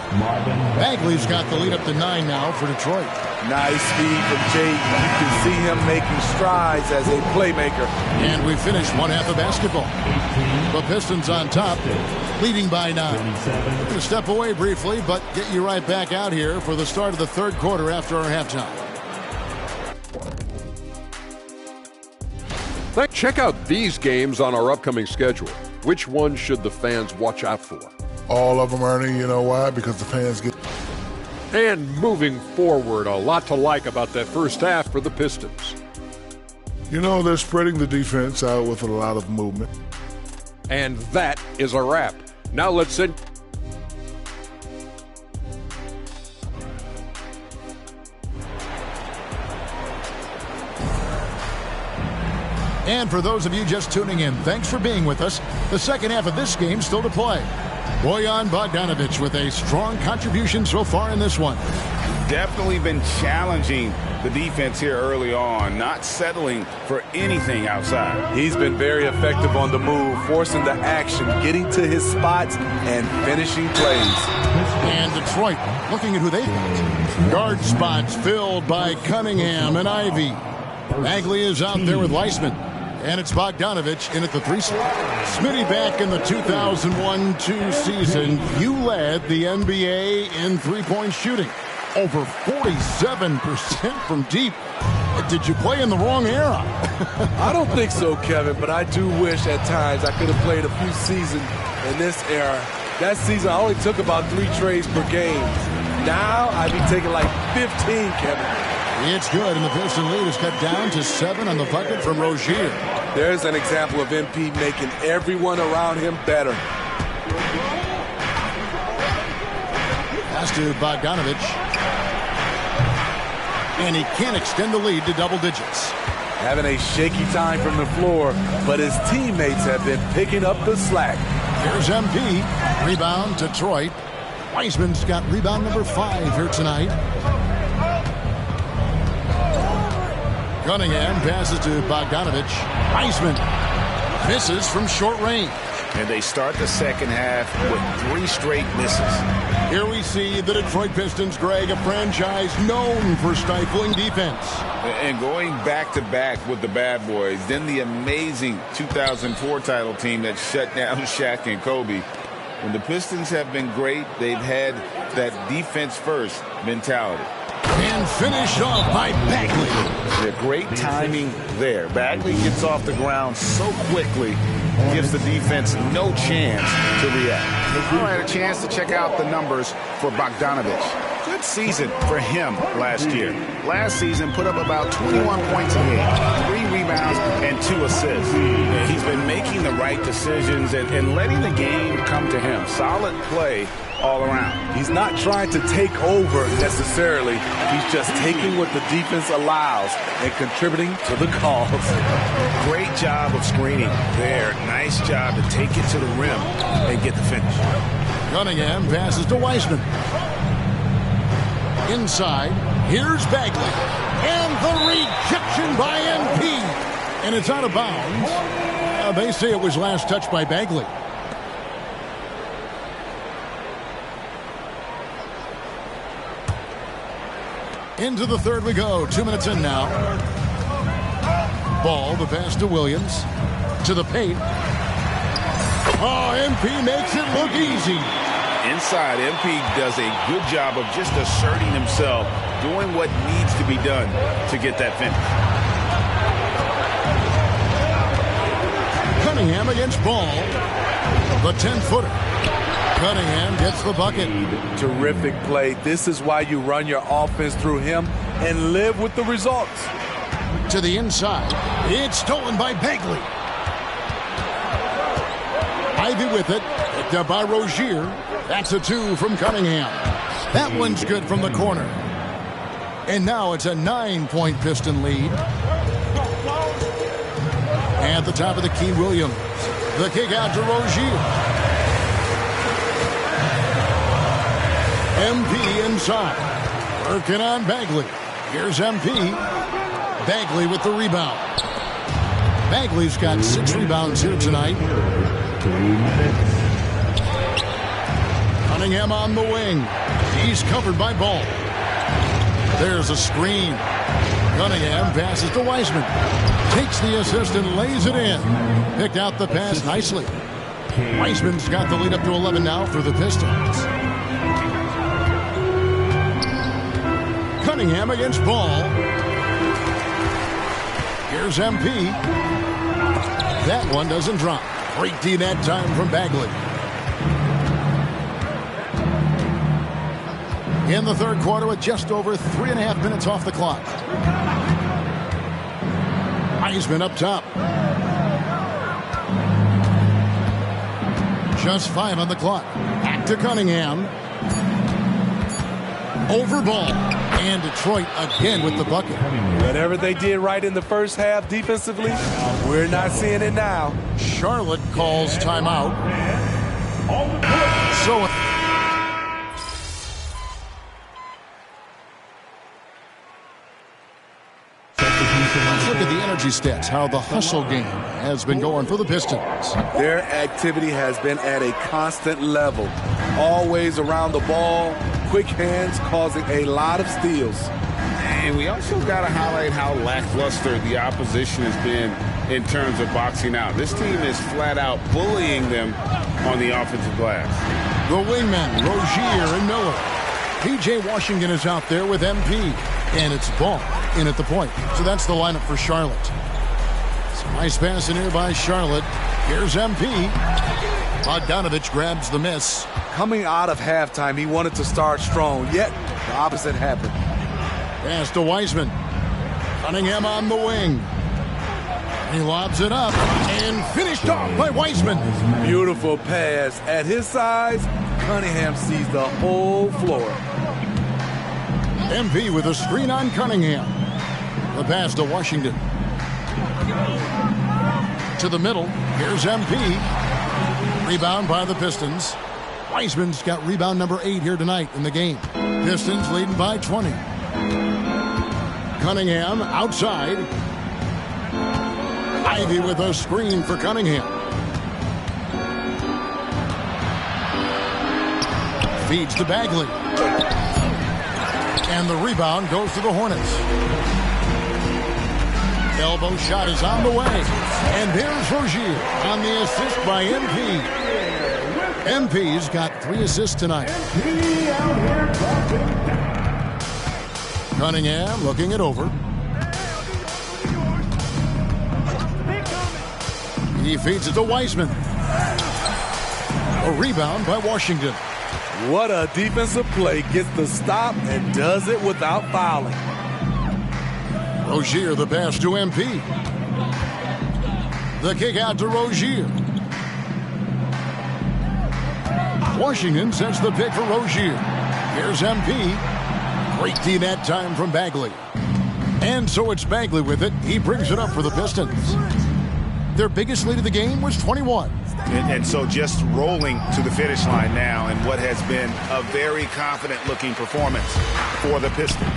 Bagley's got the lead up to 9 now for Detroit. Nice feed from Jake. You can see him making strides as a playmaker. And we finish one half of basketball. The Pistons on top, leading by 9. We're going to step away briefly, but get you right back out here for the start of the 3rd quarter after our halftime. Check out these games on our upcoming schedule. Which ones should the fans watch out for? All of them, Ernie. You know why? Because the fans get... And moving forward, a lot to like about that first half for the Pistons. You know, they're spreading the defense out with a lot of movement. And that is a wrap. Now let's send... And for those of you just tuning in, thanks for being with us. The second half of this game still to play. Bojan Bogdanovich with a strong contribution so far in this one. Definitely been challenging the defense here early on, not settling for anything outside. He's been very effective on the move, forcing the action, getting to his spots, and finishing plays. And Detroit looking at who they've got. Guard spots filled by Cunningham and Ivy. Bagley is out there with Weissman. And it's Bogdanovich in at the 3 slot. Smitty, back in the 2001-2 season, you led the NBA in 3-point shooting. Over 47% from deep. Did you play in the wrong era? I don't think so, Kevin, but I do wish at times I could have played a few seasons in this era. That season, I only took about 3 trades per game. Now, I'd be taking like 15, Kevin. It's good, and the Piston lead is cut down to 7 on the bucket from Rozier. There's an example of MP making everyone around him better. Pass to Bogdanovich. And he can't extend the lead to double digits. Having a shaky time from the floor, but his teammates have been picking up the slack. Here's MP. Rebound, Detroit. Wiseman's got rebound number 5 here tonight. Cunningham passes to Bogdanovich. Wiseman misses from short range. And they start the second half with 3 straight misses. Here we see the Detroit Pistons, Greg, a franchise known for stifling defense. And going back-to-back with the bad boys, then the amazing 2004 title team that shut down Shaq and Kobe. When the Pistons have been great, they've had that defense-first mentality. And finished off by Bagley. Yeah, great timing there. Bagley gets off the ground so quickly, gives the defense no chance to react. I had a chance to check out the numbers for Bogdanovich. Good season for him last year. Last season put up about 21 points a game, 3 rebounds, and 2 assists. He's been making the right decisions and letting the game come to him. Solid play all around. He's not trying to take over necessarily. He's just taking what the defense allows and contributing to the cause. Great job of screening there. Nice job to take it to the rim and get the finish. Cunningham passes to Wiseman. Inside, here's Bagley. And the rejection by MP. And it's out of bounds. They say it was last touched by Bagley. Into the third we go. 2 minutes in now. Ball, the pass to Williams. To the paint. Oh, MP makes it look easy. Inside, MP does a good job of just asserting himself, doing what needs to be done to get that finish. Cunningham against Ball. The 10-footer. Cunningham gets the bucket. Terrific play. This is why you run your offense through him and live with the results. To the inside. It's stolen by Bagley. Ivy with it. Picked up by Rozier. That's a 2 from Cunningham. That one's good from the corner. And now it's a 9-point Piston lead. At the top of the key, Williams. The kick out to Rozier. MP inside. Working on Bagley. Here's MP. Bagley with the rebound. Bagley's got 6 rebounds here tonight. Cunningham on the wing. He's covered by Ball. There's a screen. Cunningham passes to Wiseman. Takes the assist and lays it in. Picked out the pass nicely. Wiseman's got the lead up to 11 now for the Pistons. Cunningham against Ball. Here's MP. That one doesn't drop. Great D that time from Bagley. In the third quarter with just over 3.5 minutes off the clock. Wiseman up top. Just 5 on the clock. Back to Cunningham. Over Ball. And Detroit again with the bucket. Whatever they did right in the first half defensively, we're not seeing it now. Charlotte calls timeout. So let's look at the energy stats, how the hustle game has been going for the Pistons. Their activity has been at a constant level. Always around the ball, quick hands causing a lot of steals. And we also got to highlight how lackluster the opposition has been in terms of boxing out. This team is flat out bullying them on the offensive glass. The wingmen, Rozier and Miller. P.J. Washington is out there with MP. And it's ball in at the point. So that's the lineup for Charlotte. Some nice pass in here by Charlotte. Here's MP. Bogdanovich grabs the miss. Coming out of halftime, he wanted to start strong, yet the opposite happened. Pass to Wiseman. Cunningham on the wing. He lobs it up and finished off by Wiseman. Beautiful pass. At his size, Cunningham sees the whole floor. MP with a screen on Cunningham. The pass to Washington. To the middle. Here's MP. Rebound by the Pistons. Wiseman's got rebound number 8 here tonight in the game. Pistons leading by 20. Cunningham outside. Ivy with a screen for Cunningham. Feeds to Bagley. And the rebound goes to the Hornets. Elbow shot is on the way. And there's Rozier on the assist by MP. MP's got 3 assists tonight. Cunningham looking it over. He feeds it to Wiseman. A rebound by Washington. What a defensive play. Gets the stop and does it without fouling. Rozier the pass to MP. The kick out to Rozier. Washington sets the pick for Rozier. Here's MP. Great D that time from Bagley. And so it's Bagley with it. He brings it up for the Pistons. Their biggest lead of the game was 21. And so just rolling to the finish line now in what has been a very confident-looking performance for the Pistons.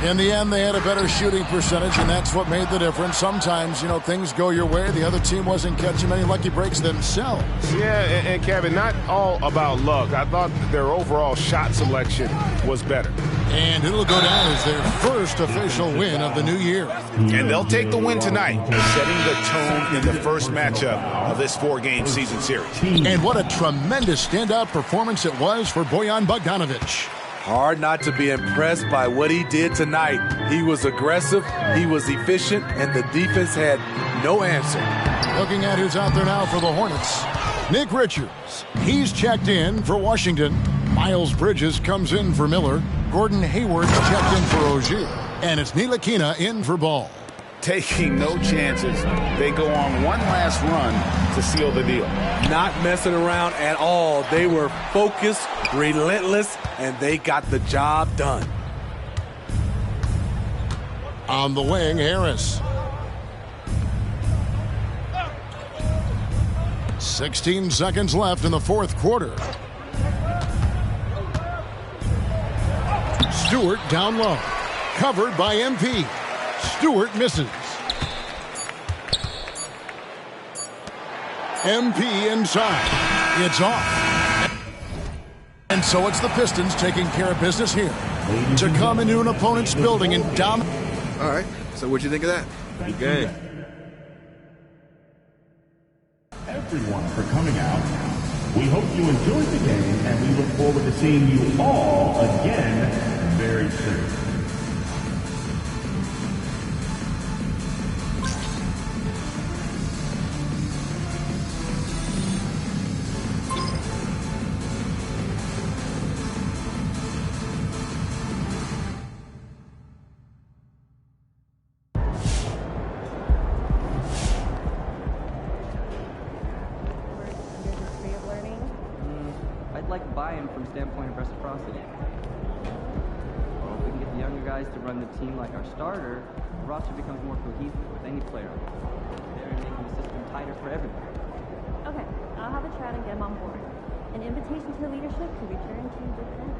In the end, they had a better shooting percentage, and that's what made the difference. Sometimes, things go your way. The other team wasn't catching many lucky breaks themselves. Yeah, and Kevin, not all about luck. I thought their overall shot selection was better. And it'll go down as their first official win of the new year. And they'll take the win tonight, setting the tone in the first matchup of this 4-game season series. And what a tremendous standout performance it was for Bojan Bogdanovich. Hard not to be impressed by what he did tonight. He was aggressive, he was efficient, and the defense had no answer. Looking at who's out there now for the Hornets. Nick Richards. He's checked in for Washington. Miles Bridges comes in for Miller. Gordon Hayward's checked in for Rozier. And it's Ntilikina in for Ball. Taking no chances. They go on one last run to seal the deal. Not messing around at all. They were focused, relentless, and they got the job done. On the wing, Harris. 16 seconds left in the fourth quarter. Stewart down low. Covered by MP. Stewart misses. MP inside. It's off. And so it's the Pistons taking care of business here to come into an opponent's building and dominate. All right. So what'd you think of that? Pretty good. Everyone for coming out. We hope you enjoyed the game, and we look forward to seeing you all again very soon. Standpoint of reciprocity. Well, if we can get the younger guys to run the team like our starter, the roster becomes more cohesive with any player. They're making the system tighter for everyone. Okay, I'll have a chat and get them on board. An invitation to leadership to return to good friends.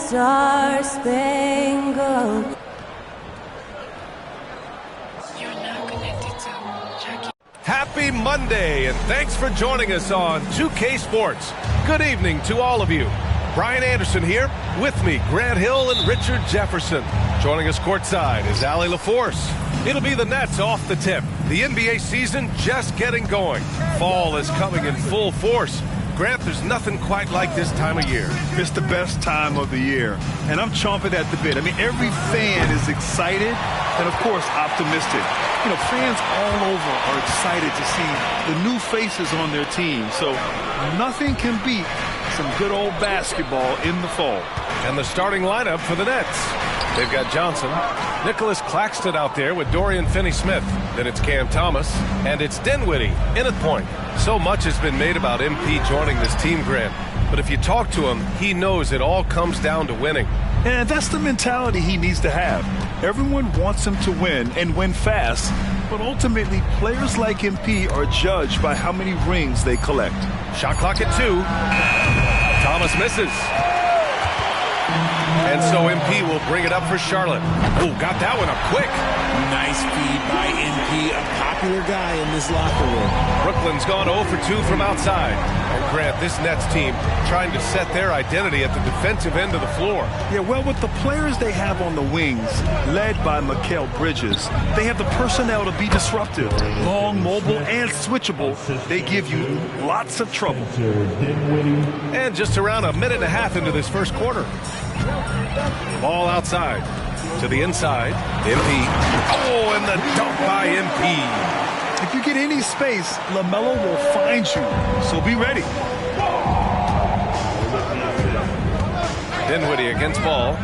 star-spangled. Happy Monday, and thanks for joining us on 2K Sports. Good evening to all of you. Brian Anderson here, with me, Grant Hill and Richard Jefferson. Joining us courtside is Allie LaForce. It'll be the Nets off the tip. The NBA season just getting going. Fall is coming in full force. Grant, there's nothing quite like this time of year. It's the best time of the year, and I'm chomping at the bit. I mean, every fan is excited and, of course, optimistic. You know, fans all over are excited to see the new faces on their team, so nothing can beat some good old basketball in the fall. And the starting lineup for the Nets. They've got Johnson, Nicholas Claxton out there with Dorian Finney-Smith. Then it's Cam Thomas, and it's Dinwiddie in at point. So much has been made about MP joining this team, Grant. But if you talk to him, he knows it all comes down to winning. And that's the mentality he needs to have. Everyone wants him to win and win fast, but ultimately players like MP are judged by how many rings they collect. Shot clock at 2. Thomas misses. And so MP will bring it up for Charlotte. Oh, got that one up quick. Nice feed by MP, a popular guy in this locker room. Brooklyn's gone 0 for 2 from outside. And Grant, this Nets team trying to set their identity at the defensive end of the floor. Yeah, well, with the players they have on the wings, led by Mikal Bridges, they have the personnel to be disruptive. Long, mobile, and switchable. They give you lots of trouble. And just around a minute and a half into this first quarter. Ball outside. To the inside. MP. Oh, and the dunk by MP. If you get any space, LaMelo will find you. So be ready. Dinwiddie against Ball.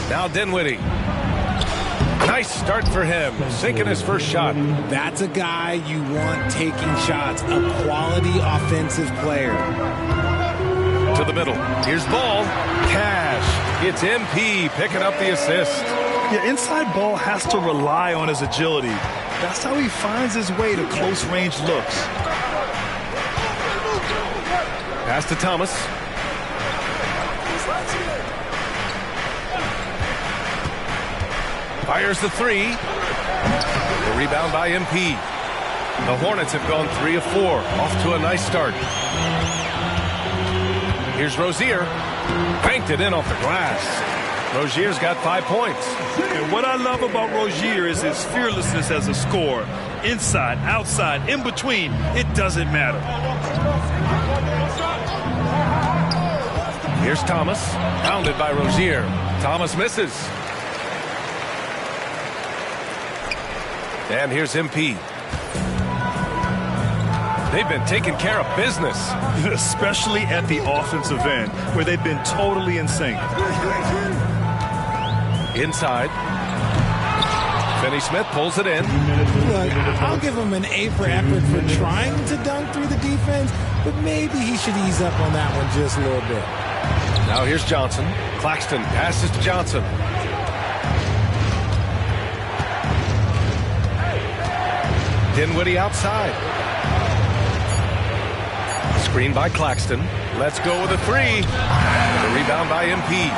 Now Dinwiddie. Nice start for him, sinking his first shot. That's a guy you want taking shots, a quality offensive player. To the middle. Here's Ball. Cash. It's MP picking up the assist. Yeah, inside Ball has to rely on his agility. That's how he finds his way to close-range looks. Pass to Thomas. Fires the 3. The rebound by MP. The Hornets have gone 3 of 4. Off to a nice start. Here's Rozier. Banked it in off the glass. Rozier's got 5 points. And what I love about Rozier is his fearlessness as a scorer. Inside, outside, in between, it doesn't matter. Here's Thomas. Pounded by Rozier. Thomas misses. And here's MP. They've been taking care of business. Especially at the offensive end, where they've been totally in sync. Inside. Finney-Smith pulls it in. Look, I'll give him an A for effort for trying to dunk through the defense, but maybe he should ease up on that one just a little bit. Now here's Johnson. Claxton passes to Johnson. Dinwiddie outside. Screen by Claxton. Let's go with a 3. The rebound by MP.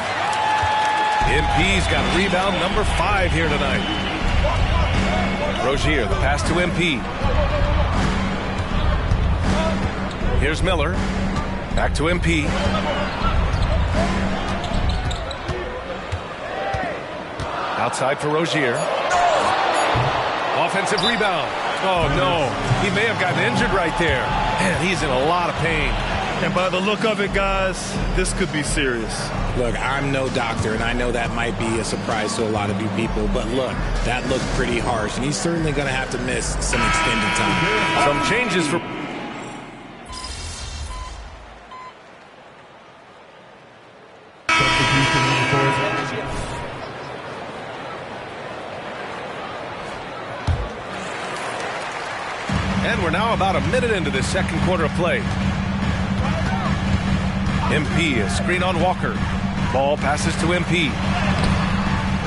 MP's got rebound number 5 here tonight. Rozier, the pass to MP. Here's Miller. Back to MP. Outside for Rozier. Offensive rebound. Oh, no. He may have gotten injured right there. Man, he's in a lot of pain. And by the look of it, guys, this could be serious. Look, I'm no doctor, and I know that might be a surprise to a lot of you people, but look, that looked pretty harsh, and he's certainly going to have to miss some extended time. Some changes for... And we're now about a minute into this second quarter of play. MP, a screen on Walker. Ball passes to MP.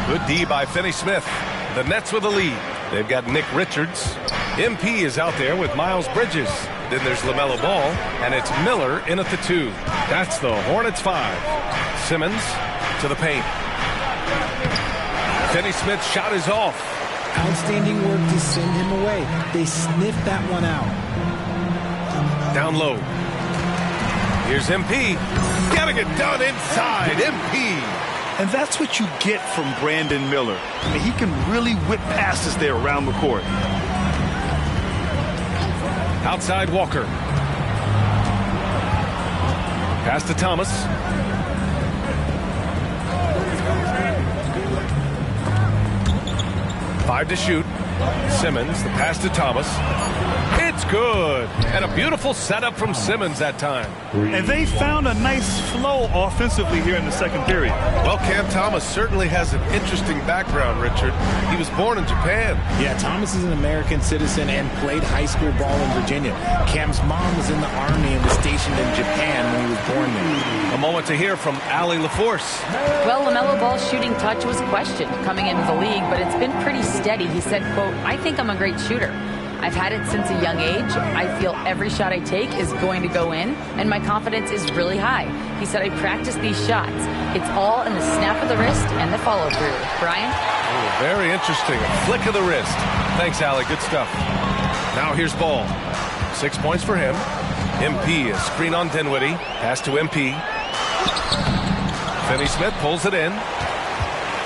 Good D by Finney-Smith. The Nets with the lead. They've got Nick Richards. MP is out there with Miles Bridges. Then there's LaMelo Ball, and it's Miller in at the 2. That's the Hornets 5. Simmons to the paint. Finney-Smith's shot is off. Outstanding work to send him away. They sniffed that one out. Down low. Here's MP. Getting it done inside. MP. And that's what you get from Brandon Miller. I mean, he can really whip passes there around the court. Outside Walker. Pass to Thomas. Five to shoot. Simmons, the pass to Thomas. It's good. And a beautiful setup from Simmons that time. And they found a nice flow offensively here in the second period. Well, Cam Thomas certainly has an interesting background, Richard. He was born in Japan. Yeah, Thomas is an American citizen and played high school ball in Virginia. Cam's mom was in the Army and was stationed in Japan when he was born there. A moment to hear from Allie LaForce. Well, LaMelo Ball's shooting touch was questioned coming into the league, but it's been pretty steady. He said, quote, "I think I'm a great shooter. I've had it since a young age. I feel every shot I take is going to go in, and my confidence is really high." He said, "I practice these shots. It's all in the snap of the wrist and the follow-through." Brian? Oh, very interesting. A flick of the wrist. Thanks, Allie. Good stuff. Now here's Ball. 6 points for him. MP, a screen on Dinwiddie. Pass to MP. Finney-Smith pulls it in.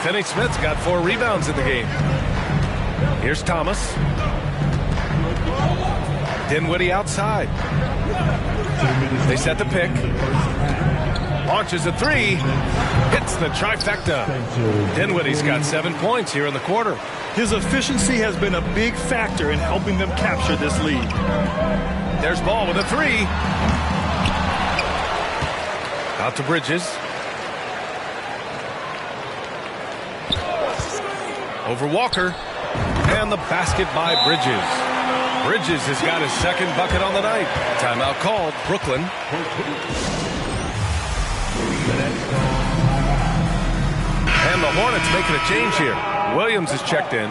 Finney-Smith's got 4 rebounds in the game. Here's Thomas. Dinwiddie outside. They set the pick. Launches a 3. Hits the trifecta. Dinwiddie's got 7 points here in the quarter. His efficiency has been a big factor in helping them capture this lead. There's Ball with a 3. Out to Bridges. Over Walker. And the basket by Bridges. Bridges has got his second bucket on the night. Timeout called. Brooklyn. And the Hornets making a change here. Williams is checked in.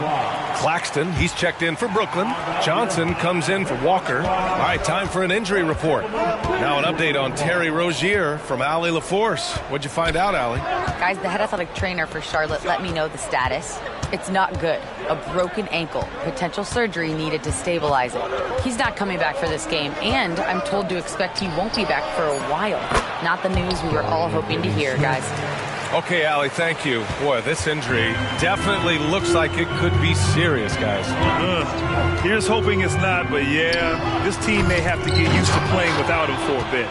Claxton, he's checked in for Brooklyn. Johnson comes in for Walker. All right, time for an injury report. Now an update on Terry Rozier from Allie LaForce. What'd you find out, Allie? Guys, the head athletic trainer for Charlotte let me know the status. It's not good. A broken ankle. Potential surgery needed to stabilize it. He's not coming back for this game, and I'm told to expect he won't be back for a while. Not the news we were all hoping to hear, guys. Okay, Allie, thank you. Boy, this injury definitely looks like it could be serious, guys. Here's hoping it's not, but yeah, this team may have to get used to playing without him for a bit.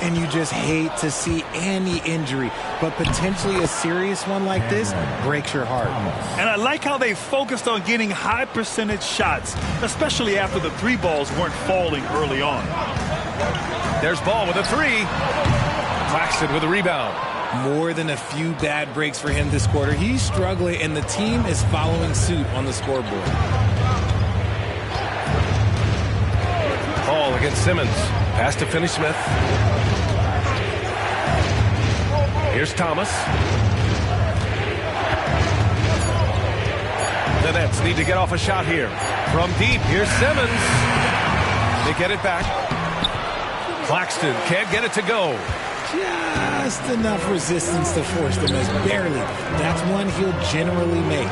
And you just hate to see any injury, but potentially a serious one like this breaks your heart. And I like how they focused on getting high percentage shots, especially after the 3 balls weren't falling early on. There's Ball with a 3. Claxton with a rebound. More than a few bad breaks for him this quarter. He's struggling, and the team is following suit on the scoreboard. Ball against Simmons. Pass to Finney-Smith. Here's Thomas. The Nets need to get off a shot here. From deep, here's Simmons. They get it back. Claxton can't get it to go. Just enough resistance to force the miss. Barely. That's one he'll generally make.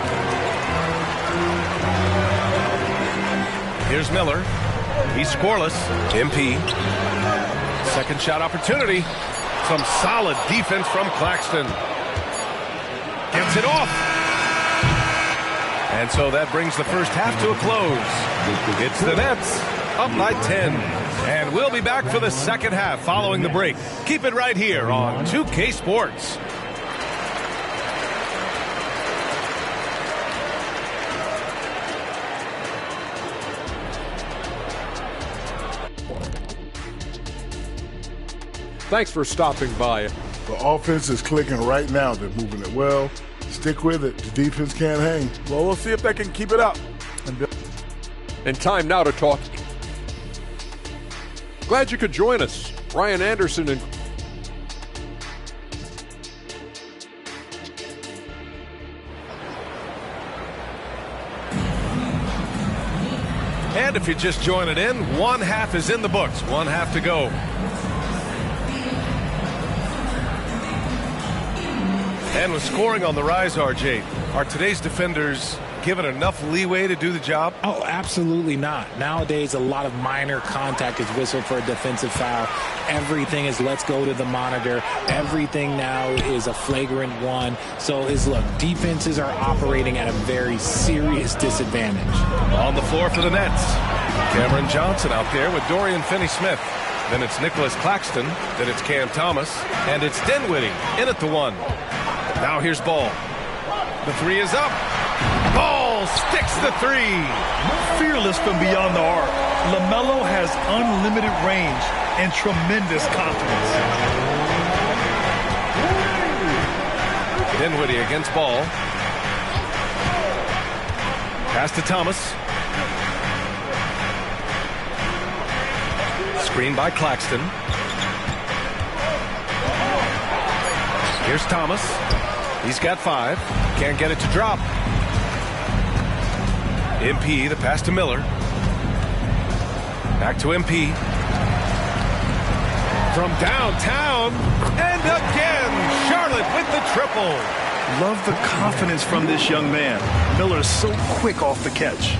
Here's Miller. He's scoreless. MP. Second shot opportunity. Some solid defense from Claxton. Gets it off. And so that brings the first half to a close. It's the Nets up by 10. And we'll be back for the second half following the break. Keep it right here on 2K Sports. Thanks for stopping by. The offense is clicking right now. They're moving it well. Stick with it. The defense can't hang. Well, we'll see if they can keep it up. And time now to talk. Glad you could join us. Brian Anderson and And if you're just joining in, one half is in the books. One half to go. And with scoring on the rise, RJ, are today's defenders given enough leeway to do the job? Oh, absolutely not. Nowadays, a lot of minor contact is whistled for a defensive foul. Everything is let's go to the monitor. Everything now is a flagrant one. So look, defenses are operating at a very serious disadvantage. On the floor for the Nets, Cameron Johnson out there with Dorian Finney-Smith. Then it's Nicholas Claxton. Then it's Cam Thomas. And it's Dinwiddie in at the one. Now here's Ball. The three is up. Ball sticks the three. Fearless from beyond the arc. LaMelo has unlimited range and tremendous confidence. Dinwiddie against Ball. Pass to Thomas. Screen by Claxton. Here's Thomas. He's got 5. Can't get it to drop. MP, the pass to Miller. Back to MP. From downtown. And again, Charlotte with the triple. Love the confidence from this young man. Miller is so quick off the catch.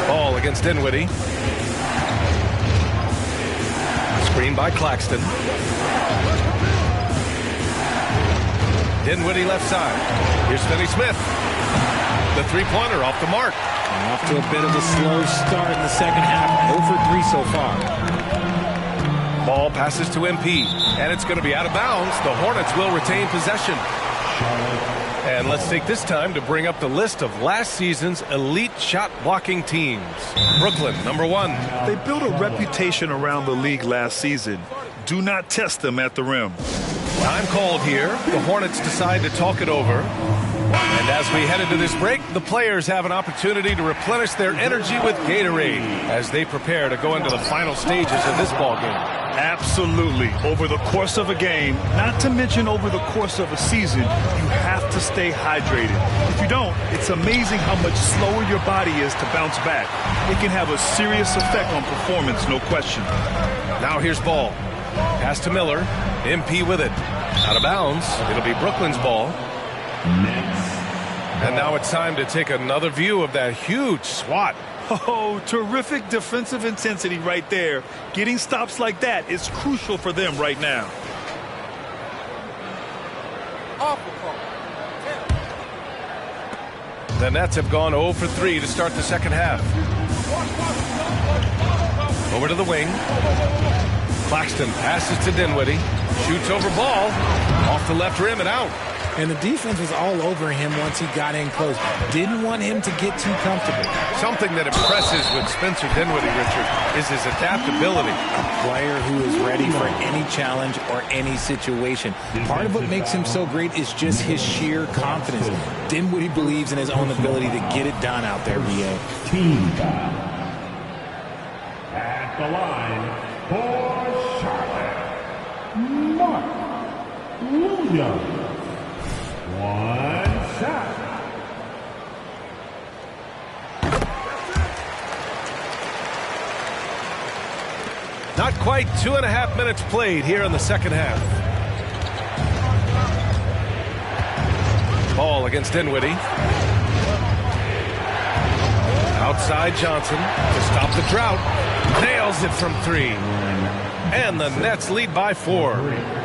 Ball against Dinwiddie. Screen by Claxton. Dinwiddie left side. Here's Finney-Smith. The three-pointer off the mark. Off to a bit of a slow start in the second half. 0 for 3 so far. Ball passes to MP, and it's going to be out of bounds. The Hornets will retain possession. And let's take this time to bring up the list of last season's elite shot-blocking teams. Brooklyn, number 1. They built a reputation around the league last season. Do not test them at the rim. Time called here. The Hornets decide to talk it over. And as we head into this break, the players have an opportunity to replenish their energy with Gatorade as they prepare to go into the final stages of this ball game. Absolutely. Over the course of a game, not to mention over the course of a season, you have to stay hydrated. If you don't, it's amazing how much slower your body is to bounce back. It can have a serious effect on performance, no question. Now here's Ball. Pass to Miller. MP with it. Out of bounds. It'll be Brooklyn's ball. And now it's time to take another view of that huge swat. Oh, terrific defensive intensity right there. Getting stops like that is crucial for them right now. The Nets have gone 0 for 3 to start the second half. Over to the wing. Claxton passes to Dinwiddie. Shoots over Ball. Off the left rim and out. And the defense was all over him once he got in close. Didn't want him to get too comfortable. Something that impresses with Spencer Dinwiddie, Richard, is his adaptability. A player who is ready for any challenge or any situation. Part of what makes him so great is just his sheer confidence. Dinwiddie believes in his own ability to get it done out there, BA. Team foul. At the line for Charlotte, Mark Williams. 1 shot. Not quite 2.5 minutes played here in the second half. Ball against Dinwiddie. Outside Johnson to stop the drought. Nails it from 3. And the Nets lead by 4.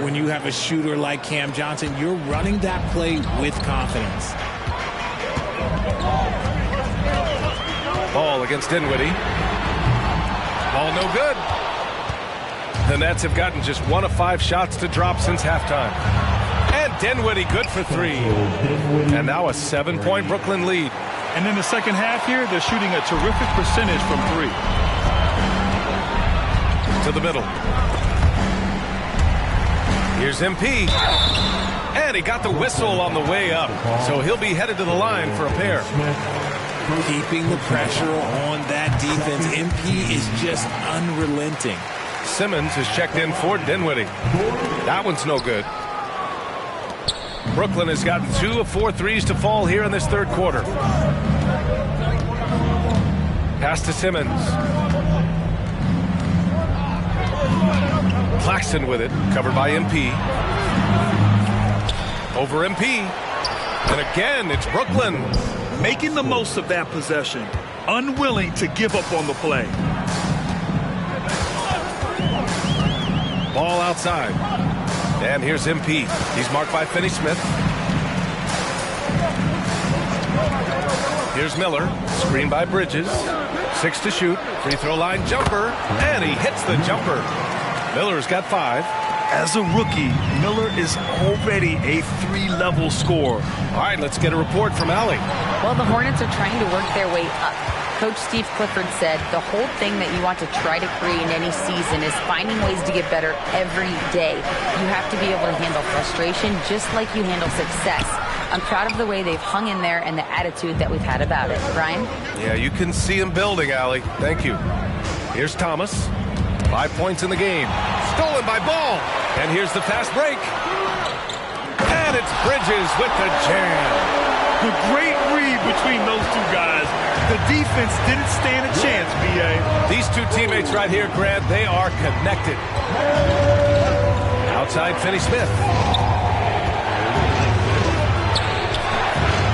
When you have a shooter like Cam Johnson, you're running that play with confidence. Ball against Dinwiddie. Ball no good. The Nets have gotten just 1 of 5 shots to drop since halftime. And Dinwiddie good for 3. And now a 7-point Brooklyn lead. And in the second half here, they're shooting a terrific percentage from 3. To the middle. Here's MP. And he got the whistle on the way up. So he'll be headed to the line for a pair. Keeping the pressure on that defense. MP is just unrelenting. Simmons has checked in for Dinwiddie. That one's no good. Brooklyn has gotten 2 of 4 threes to fall here in this third quarter. Pass to Simmons. Claxton with it, covered by MP. Over MP. And again, it's Brooklyn. Making the most of that possession. Unwilling to give up on the play. Ball outside. And here's MP. He's marked by Finney-Smith. Here's Miller. Screen by Bridges. 6 to shoot. Free throw line jumper. And he hits the jumper. Miller's got 5. As a rookie, Miller is already a 3-level scorer. All right, let's get a report from Allie. Well, the Hornets are trying to work their way up. Coach Steve Clifford said the whole thing that you want to try to create in any season is finding ways to get better every day. You have to be able to handle frustration just like you handle success. I'm proud of the way they've hung in there and the attitude that we've had about it. Brian? Yeah, you can see him building, Allie. Thank you. Here's Thomas. 5 points in the game. Stolen by Ball. And here's the fast break. And it's Bridges with the jam. A great read between those two guys. The defense didn't stand a chance, B.A. These two teammates right here, Grant, they are connected. Outside Finney-Smith.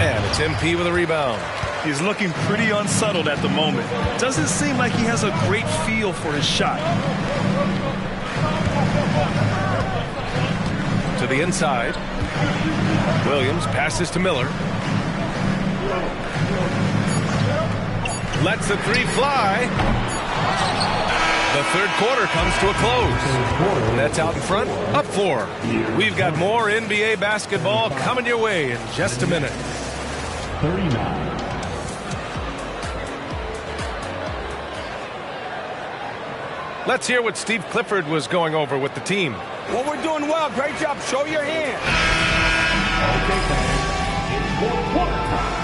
And it's MP with a rebound. He's looking pretty unsettled at the moment. Doesn't seem like he has a great feel for his shot. To the inside. Williams passes to Miller. Lets the 3 fly. The third quarter comes to a close. Nets out in front, up 4. We've got more NBA basketball coming your way in just a minute. 39. Let's hear what Steve Clifford was going over with the team. Well, we're doing well. Great job. Show your hand. Okay, fans. It's fourth quarter time.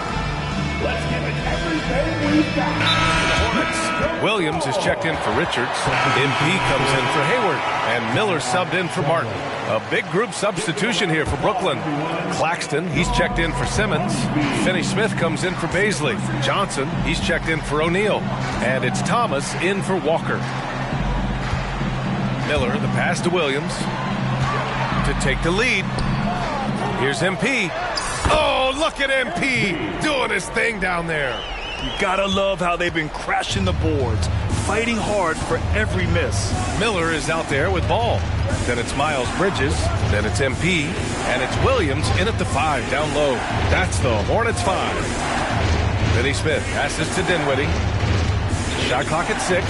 Let's give it everything we've got. Hornets. Williams is checked in for Richards. MP comes in for Hayward. And Miller subbed in for Martin. A big group substitution here for Brooklyn. Claxton, he's checked in for Simmons. Finney-Smith comes in for Baisley. Johnson, he's checked in for O'Neal. And it's Thomas in for Walker. Miller, the pass to Williams to take the lead. Here's MP. Oh, look at MP doing his thing down there. You gotta love how they've been crashing the boards, fighting hard for every miss. Miller is out there with ball. Then it's Miles Bridges. Then it's MP. And it's Williams in at the 5 down low. That's the Hornets 5. Finney-Smith passes to Dinwiddie. Shot clock at 6.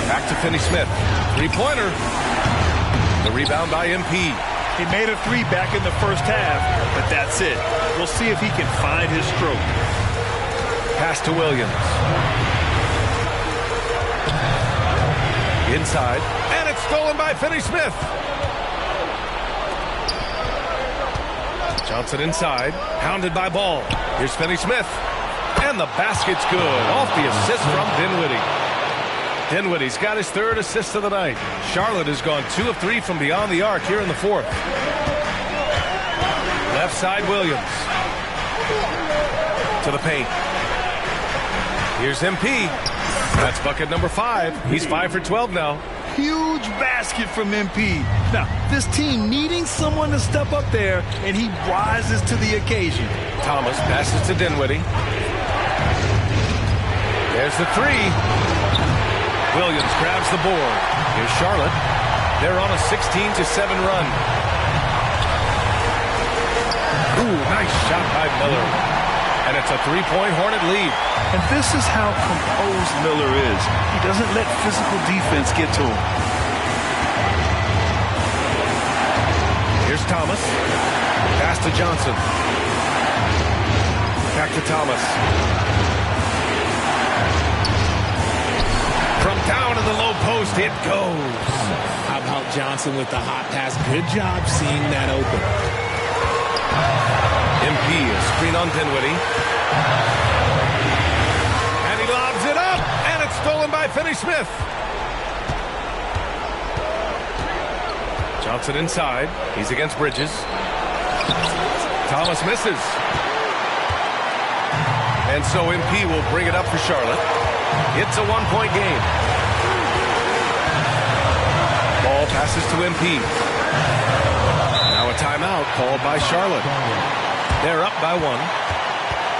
Back to Finney-Smith. 3-pointer. The rebound by MP. He made a 3 back in the first half, but that's it. We'll see if he can find his stroke. Pass to Williams. Inside. And it's stolen by Finney-Smith. Johnson inside. Hounded by Ball. Here's Finney-Smith. And the basket's good. Off the assist from Dinwiddie. Dinwiddie's got his 3rd assist of the night. Charlotte has gone 2 of 3 from beyond the arc here in the 4th. Left side, Williams. To the paint. Here's MP. That's bucket number 5. He's 5 for 12 now. Huge basket from MP. Now, this team needing someone to step up there, and he rises to the occasion. Thomas passes to Dinwiddie. There's the 3. Williams grabs the board. Here's Charlotte. They're on a 16-7 run. Ooh, nice shot by Miller. And it's a 3-point Hornet lead. And this is how composed Miller is. He doesn't let physical defense get to him. Here's Thomas. Pass to Johnson. Back to Thomas. From down in the low post, it goes. How about Johnson with the hot pass? Good job seeing that open. MP is screen on Dinwiddie. And he lobs it up, and it's stolen by Finney-Smith. Johnson inside. He's against Bridges. Thomas misses. And so MP will bring it up for Charlotte. It's a one-point game. Ball passes to MP. Now a timeout called by Charlotte. They're up by 1.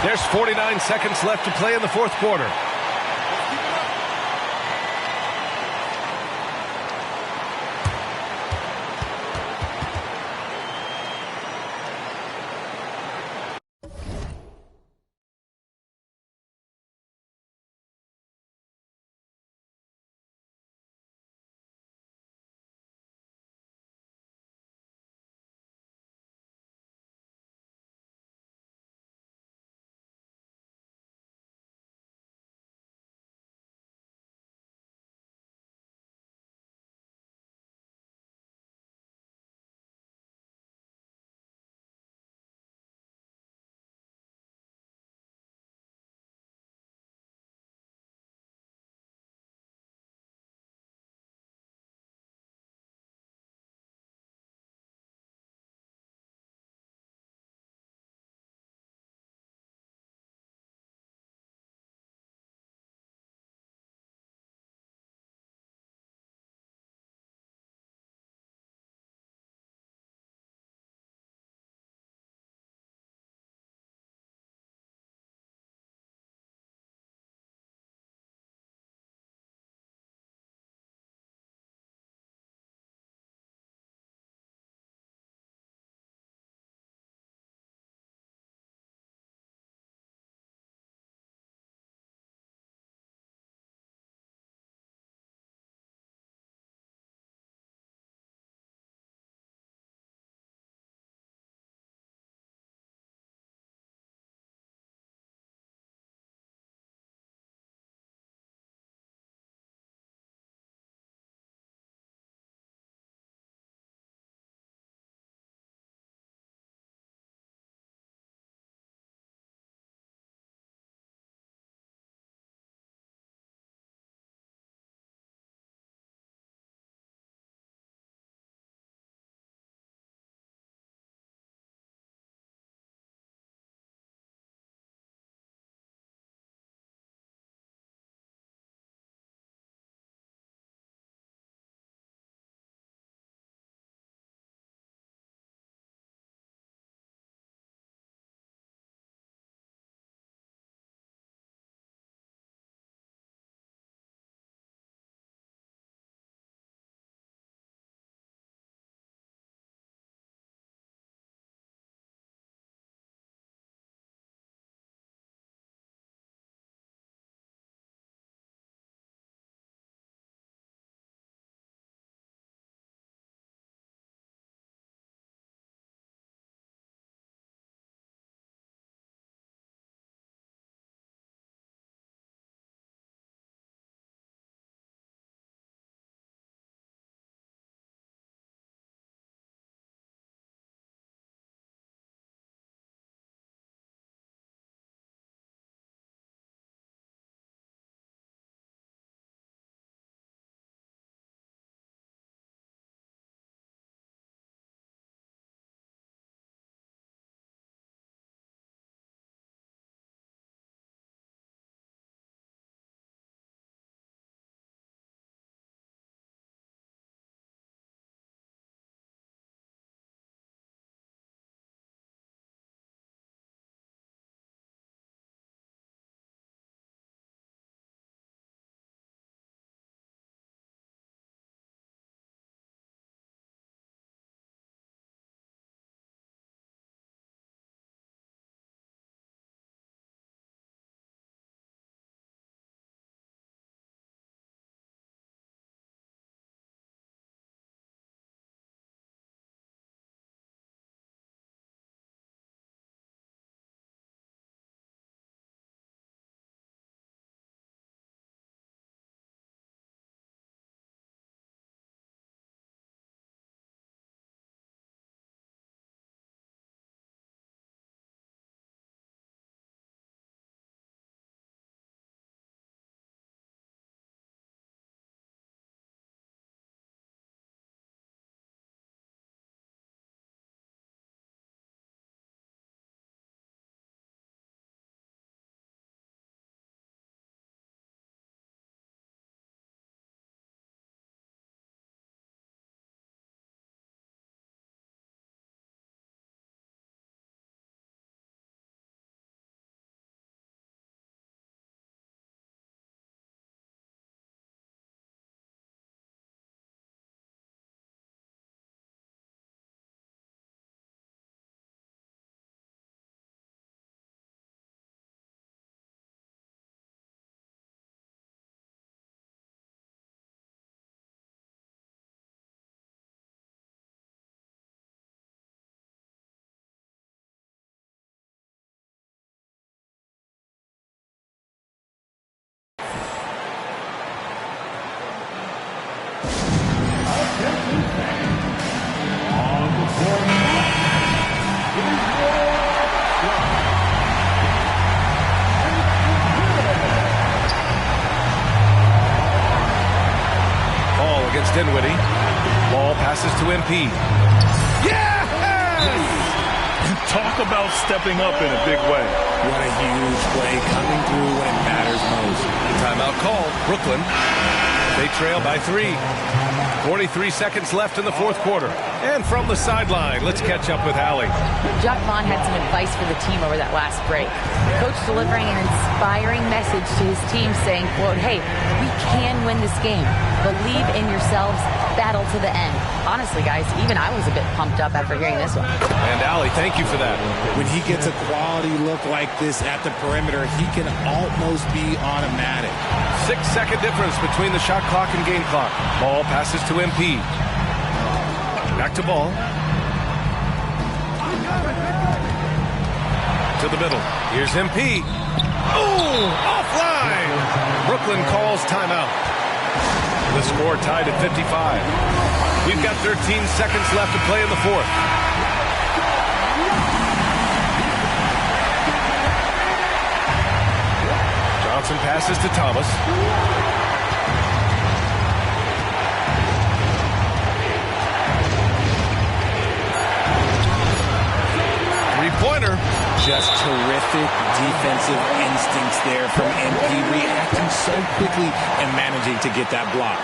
There's 49 seconds left to play in the fourth quarter. Dinwiddie. Ball passes to MP. Yes! Talk about stepping up in a big way. What a huge play coming through when it matters most. Timeout called. Brooklyn. They trail by 3. 43 seconds left in the fourth quarter. And from the sideline, let's catch up with Allie. Jacque Vaughn had some advice for the team over that last break. Coach delivering an inspiring message to his team saying, quote, hey, we can win this game. Believe in yourselves. Battle to the end. Honestly, guys, even I was a bit pumped up after hearing this one. And Allie, thank you for that. When he gets a quality look like this at the perimeter, he can almost be automatic. 6-second difference between the shot clock and game clock. Ball passes to MP. Back to Ball. To the middle. Here's MP. Oh, offline. Brooklyn calls timeout. The score tied at 55. We've got 13 seconds left to play in the fourth. Johnson passes to Thomas. Three-pointer. Just terrific defensive instincts there from MP, reacting so quickly and managing to get that block.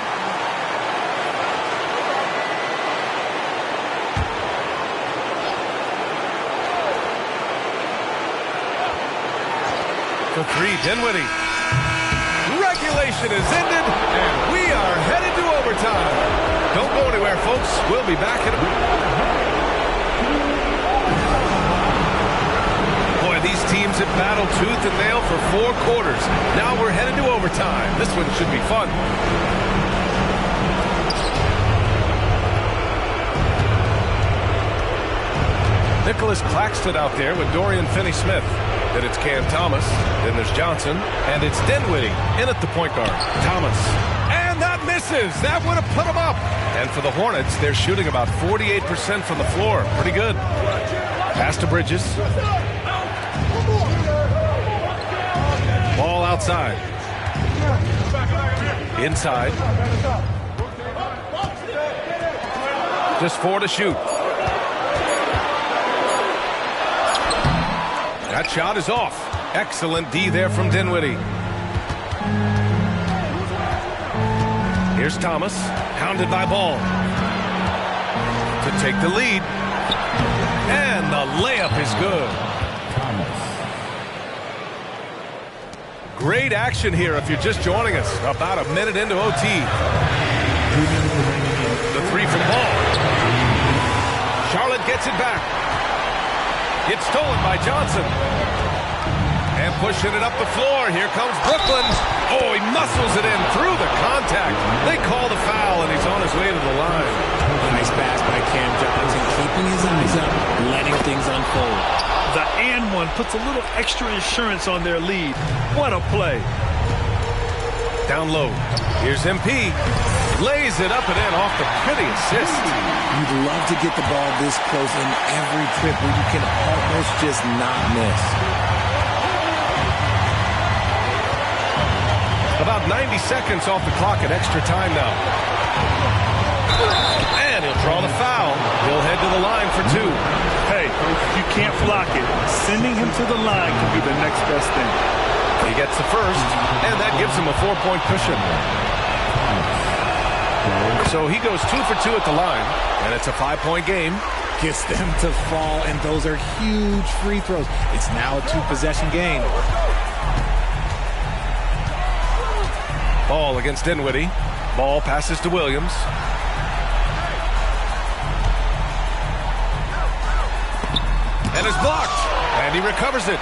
For 3, Dinwiddie. Regulation is ended, and we are headed to overtime. Don't go anywhere, folks. We'll be back in a minute. These teams have battled tooth and nail for 4 quarters. Now we're headed to overtime. This one should be fun. Nicholas Claxton out there with Dorian Finney-Smith. Then it's Cam Thomas. Then there's Johnson. And it's Dinwiddie in at the point guard. Thomas. And that misses. That would have put him up. And for the Hornets, they're shooting about 48% from the floor. Pretty good. Pass to Bridges. Ball outside. Inside. Just 4 to shoot. That shot is off. Excellent D there from Dinwiddie. Here's Thomas, hounded by Ball. To take the lead. And the layup is good. Great action here if you're just joining us. About a minute into OT. The 3 from Ball. Charlotte gets it back. It's stolen by Johnson. And pushing it up the floor. Here comes Brooklyn. Oh, he muscles it in through the contact. They call the foul, and he's on his way to the line. Nice pass by Cam Johnson, keeping his eyes up, letting things unfold. The and one puts a little extra insurance on their lead. What a play. Down low. Here's MP. Lays it up and in off the pretty assist. You'd love to get the ball this close in every trip where you can almost just not miss. About 90 seconds off the clock at extra time now. And he'll draw the foul. He'll head to the line for 2. Hey, you can't block it. Sending him to the line can be the next best thing. He gets the first, and that gives him a 4-point cushion. So he goes 2 for 2 at the line, and it's a 5-point game. Gets them to fall, and those are huge free throws. It's now a 2-possession game. Ball against Dinwiddie. Ball passes to Williams. And is blocked. And he recovers it.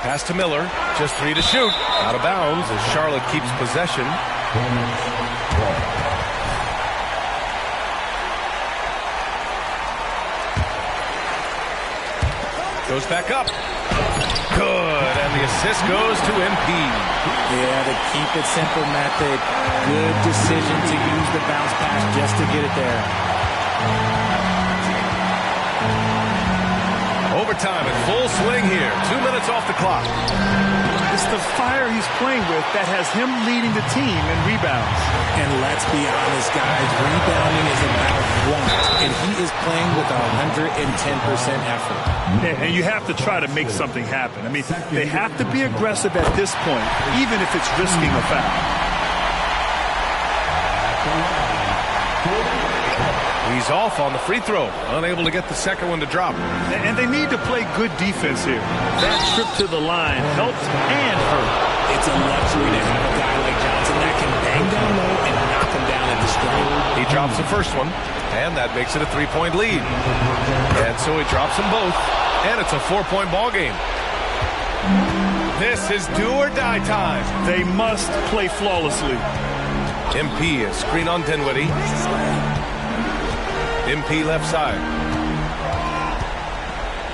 Pass to Miller. Just 3 to shoot. Out of bounds as Charlotte keeps possession. Goes back up. Good. And the assist goes to MP. Yeah, the keep it simple method. Good decision to use the bounce pass just to get it there. Overtime in full swing here. 2 minutes off the clock. It's the the fire he's playing with that has him leading the team in rebounds. And let's be honest, guys, rebounding is about want, and he is playing with 110% effort. And you have to try to make something happen. I mean, they have to be aggressive at this point, even if it's risking a foul. He's off on the free throw, unable to get the second one to drop. And they need to play good defense here. That trip to the line helped and hurt. It's a luxury to have a guy like Johnson that can bang down low and knock him down at the stripe. He drops the first one, and that makes it a 3-point lead. And so he drops them both, and it's a 4-point ball game. This is do or die time. They must play flawlessly. MP is screen on Dinwiddie. MP left side.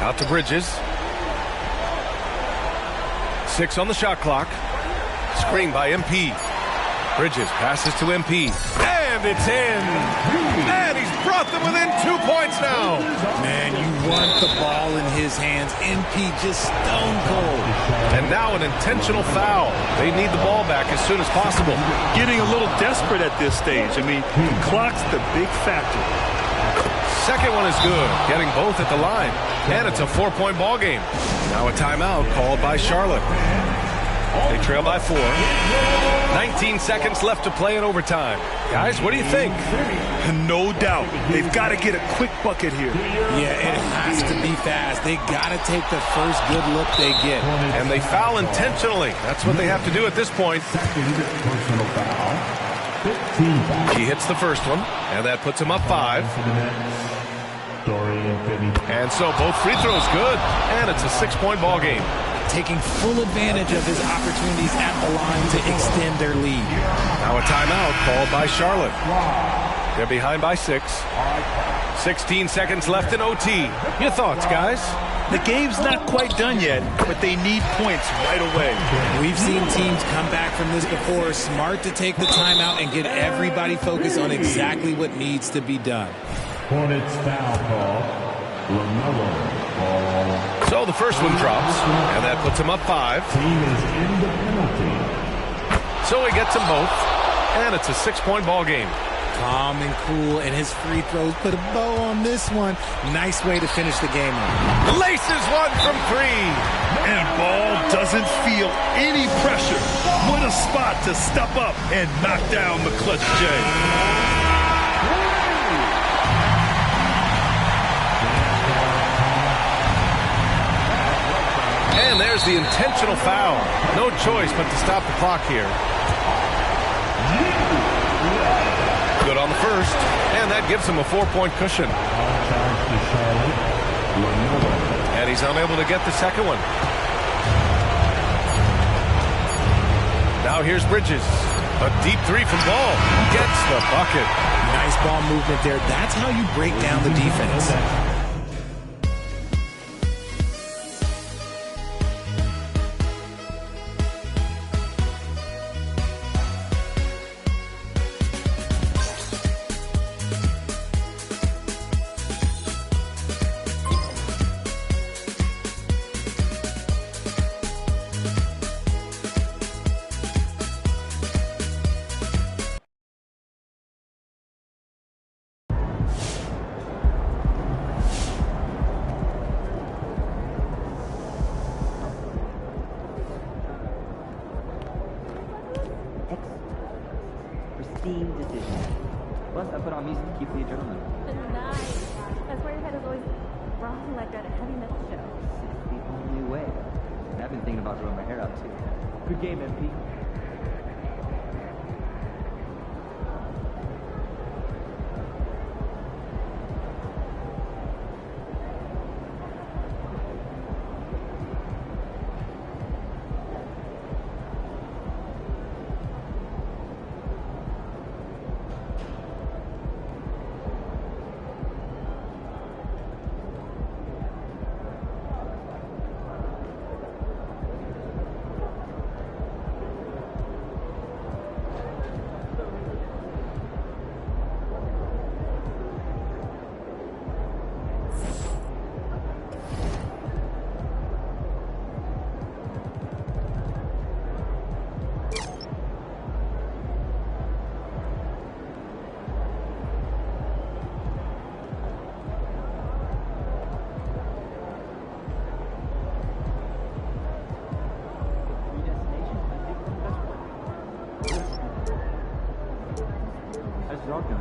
Out to Bridges. 6 on the shot clock. Screen by MP. Bridges passes to MP. And it's in. And he's brought them within 2 points now. Man, you want the ball in his hands. MP just stone cold. And now an intentional foul. They need the ball back as soon as possible. Getting a little desperate at this stage. I mean, the clock's the big factor. Second one is good, getting both at the line. And it's a 4-point ball game. Now a timeout called by Charlotte. They trail by 4. 19 seconds left to play in overtime. Guys, what do you think? No doubt. They've got to get a quick bucket here. Yeah, it has to be fast. They got to take the first good look they get. And they foul intentionally. That's what they have to do at this point. He hits the first one, and that puts him up 5. And so both free throws good, and it's a 6-point ball game. Taking full advantage of his opportunities at the line to extend their lead. Now a timeout called by Charlotte. They're behind by 6. 16 seconds left in OT. Your thoughts, guys? The game's not quite done yet, but they need points right away. We've seen teams come back from this before. Smart to take the timeout and get everybody focused on exactly what needs to be done. Hornets foul call. LaMelo. So the first one drops, and that puts him up 5. Team is in the penalty. So he gets them both, and it's a 6-point ball game. Calm and cool, and his free throws put a bow on this one. Nice way to finish the game off. Laces one from 3. And Ball doesn't feel any pressure. What a spot to step up and knock down the clutch J. And there's the intentional foul. No choice but to stop the clock here. Good on the first, and that gives him a 4-point cushion. And he's unable to get the second one. Now here's Bridges. A deep 3 from Ball. Gets the bucket. Nice ball movement there. That's how you break down the defense. Decision. Plus, I put on music to keep the adrenaline. Nice. That's why your head is always rocking like at a heavy metal show. It's the only way. And I've been thinking about growing my hair out too. Good game, MP. Coach Dawkins?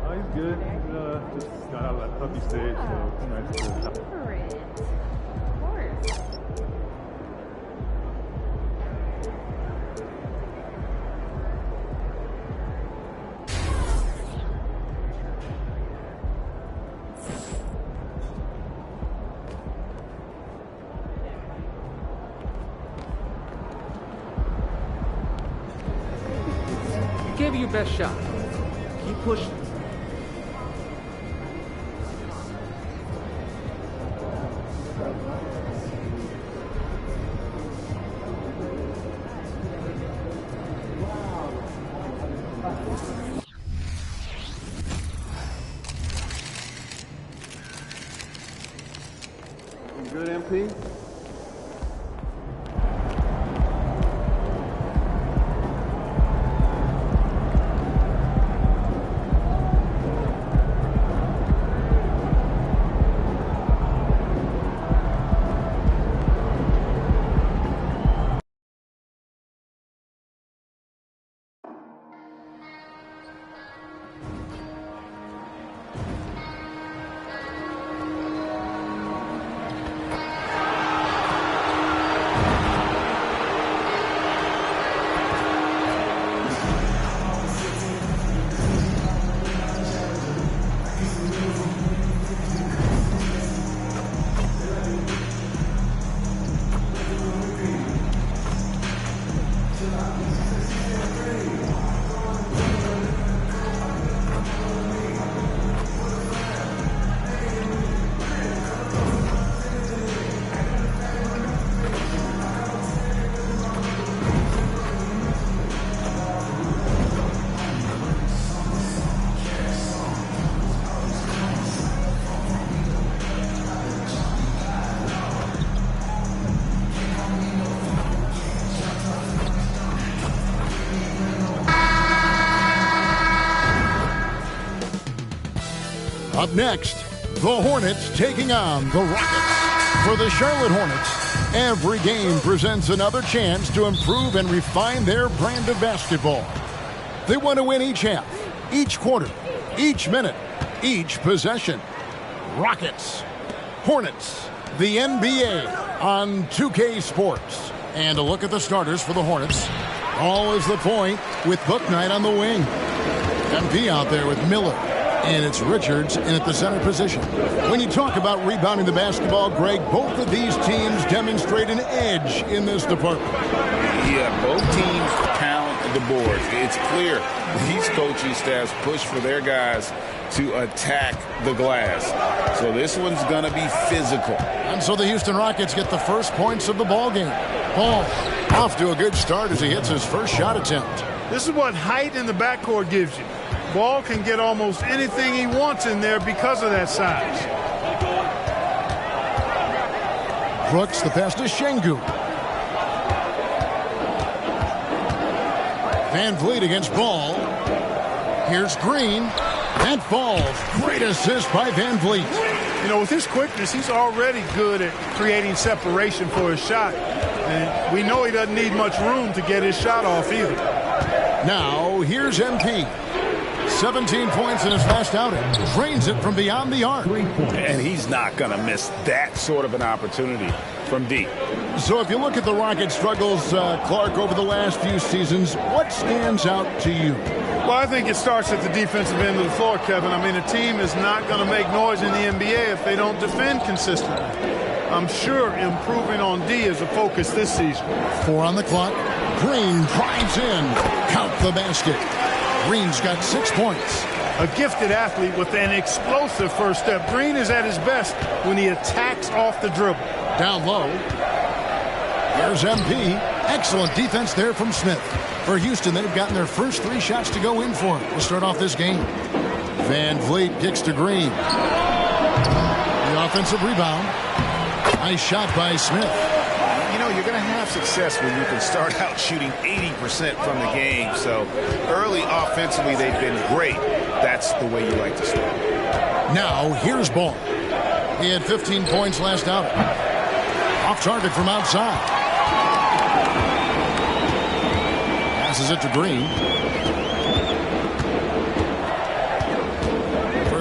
Oh, he's good. He's just got out of that puppy stage, so it's nice to For it. Of course. You gave it your best shot. Keep pushing. You good, MP? Up next, the Hornets taking on the Rockets. For the Charlotte Hornets, every game presents another chance to improve and refine their brand of basketball. They want to win each half, each quarter, each minute, each possession. Rockets, Hornets, the NBA on 2K Sports. And a look at the starters for the Hornets. All is the point with Bouknight on the wing. MP out there with Miller. And it's Richards in at the center position. When you talk about rebounding the basketball, Greg, both of these teams demonstrate an edge in this department. Yeah, both teams pound the boards. It's clear these coaching staffs push for their guys to attack the glass. So this one's going to be physical. And so the Houston Rockets get the first points of the ball game. Ball off to a good start as he hits his first shot attempt. This is what height in the backcourt gives you. Ball can get almost anything he wants in there because of that size. Brooks, the pass to Şengün. Van Vliet against Ball. Here's Green. That falls. Great assist by Van Vliet. You know, with his quickness, he's already good at creating separation for his shot. And we know he doesn't need much room to get his shot off either. Now, here's MP. 17 points in his last outing. Drains it from beyond the arc. And he's not going to miss that sort of an opportunity from deep. So if you look at the Rockets' struggles, Clark, over the last few seasons, what stands out to you? Well, I think it starts at the defensive end of the floor, Kevin. I mean, a team is not going to make noise in the NBA if they don't defend consistently. I'm sure improving on D is a focus this season. 4 on the clock. Green drives in. Count the basket. Green's got 6 points. A gifted athlete with an explosive first step. Green is at his best when he attacks off the dribble. Down low. There's MP. Excellent defense there from Smith. For Houston, they've gotten their first 3 shots to go in for it to start off this game. Van Vliet kicks to Green. The offensive rebound. Nice shot by Smith. You know, you're going to have success when you can start out shooting 80% from the game. So early offensively, they've been great. That's the way you like to start. Now, here's Ball. He had 15 points last outing. Off target from outside. Passes it to Green.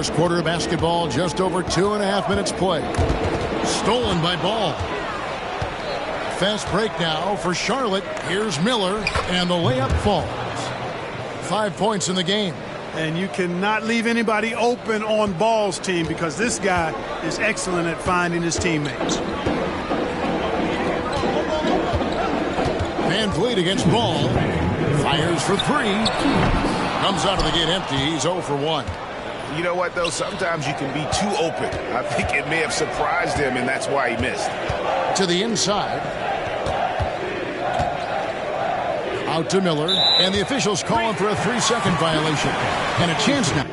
First quarter of basketball, just over 2.5 minutes played. Stolen by Ball. Fast break now for Charlotte. Here's Miller, and the layup falls. 5 points in the game. And you cannot leave anybody open on Ball's team because this guy is excellent at finding his teammates. Van Vliet against Ball. Fires for three. Comes out of the gate empty. He's 0 for 1. You know what, though? Sometimes you can be too open. I think it may have surprised him, and that's why he missed. To the inside. Out to Miller. And the officials calling for a 3-second violation. And a chance now.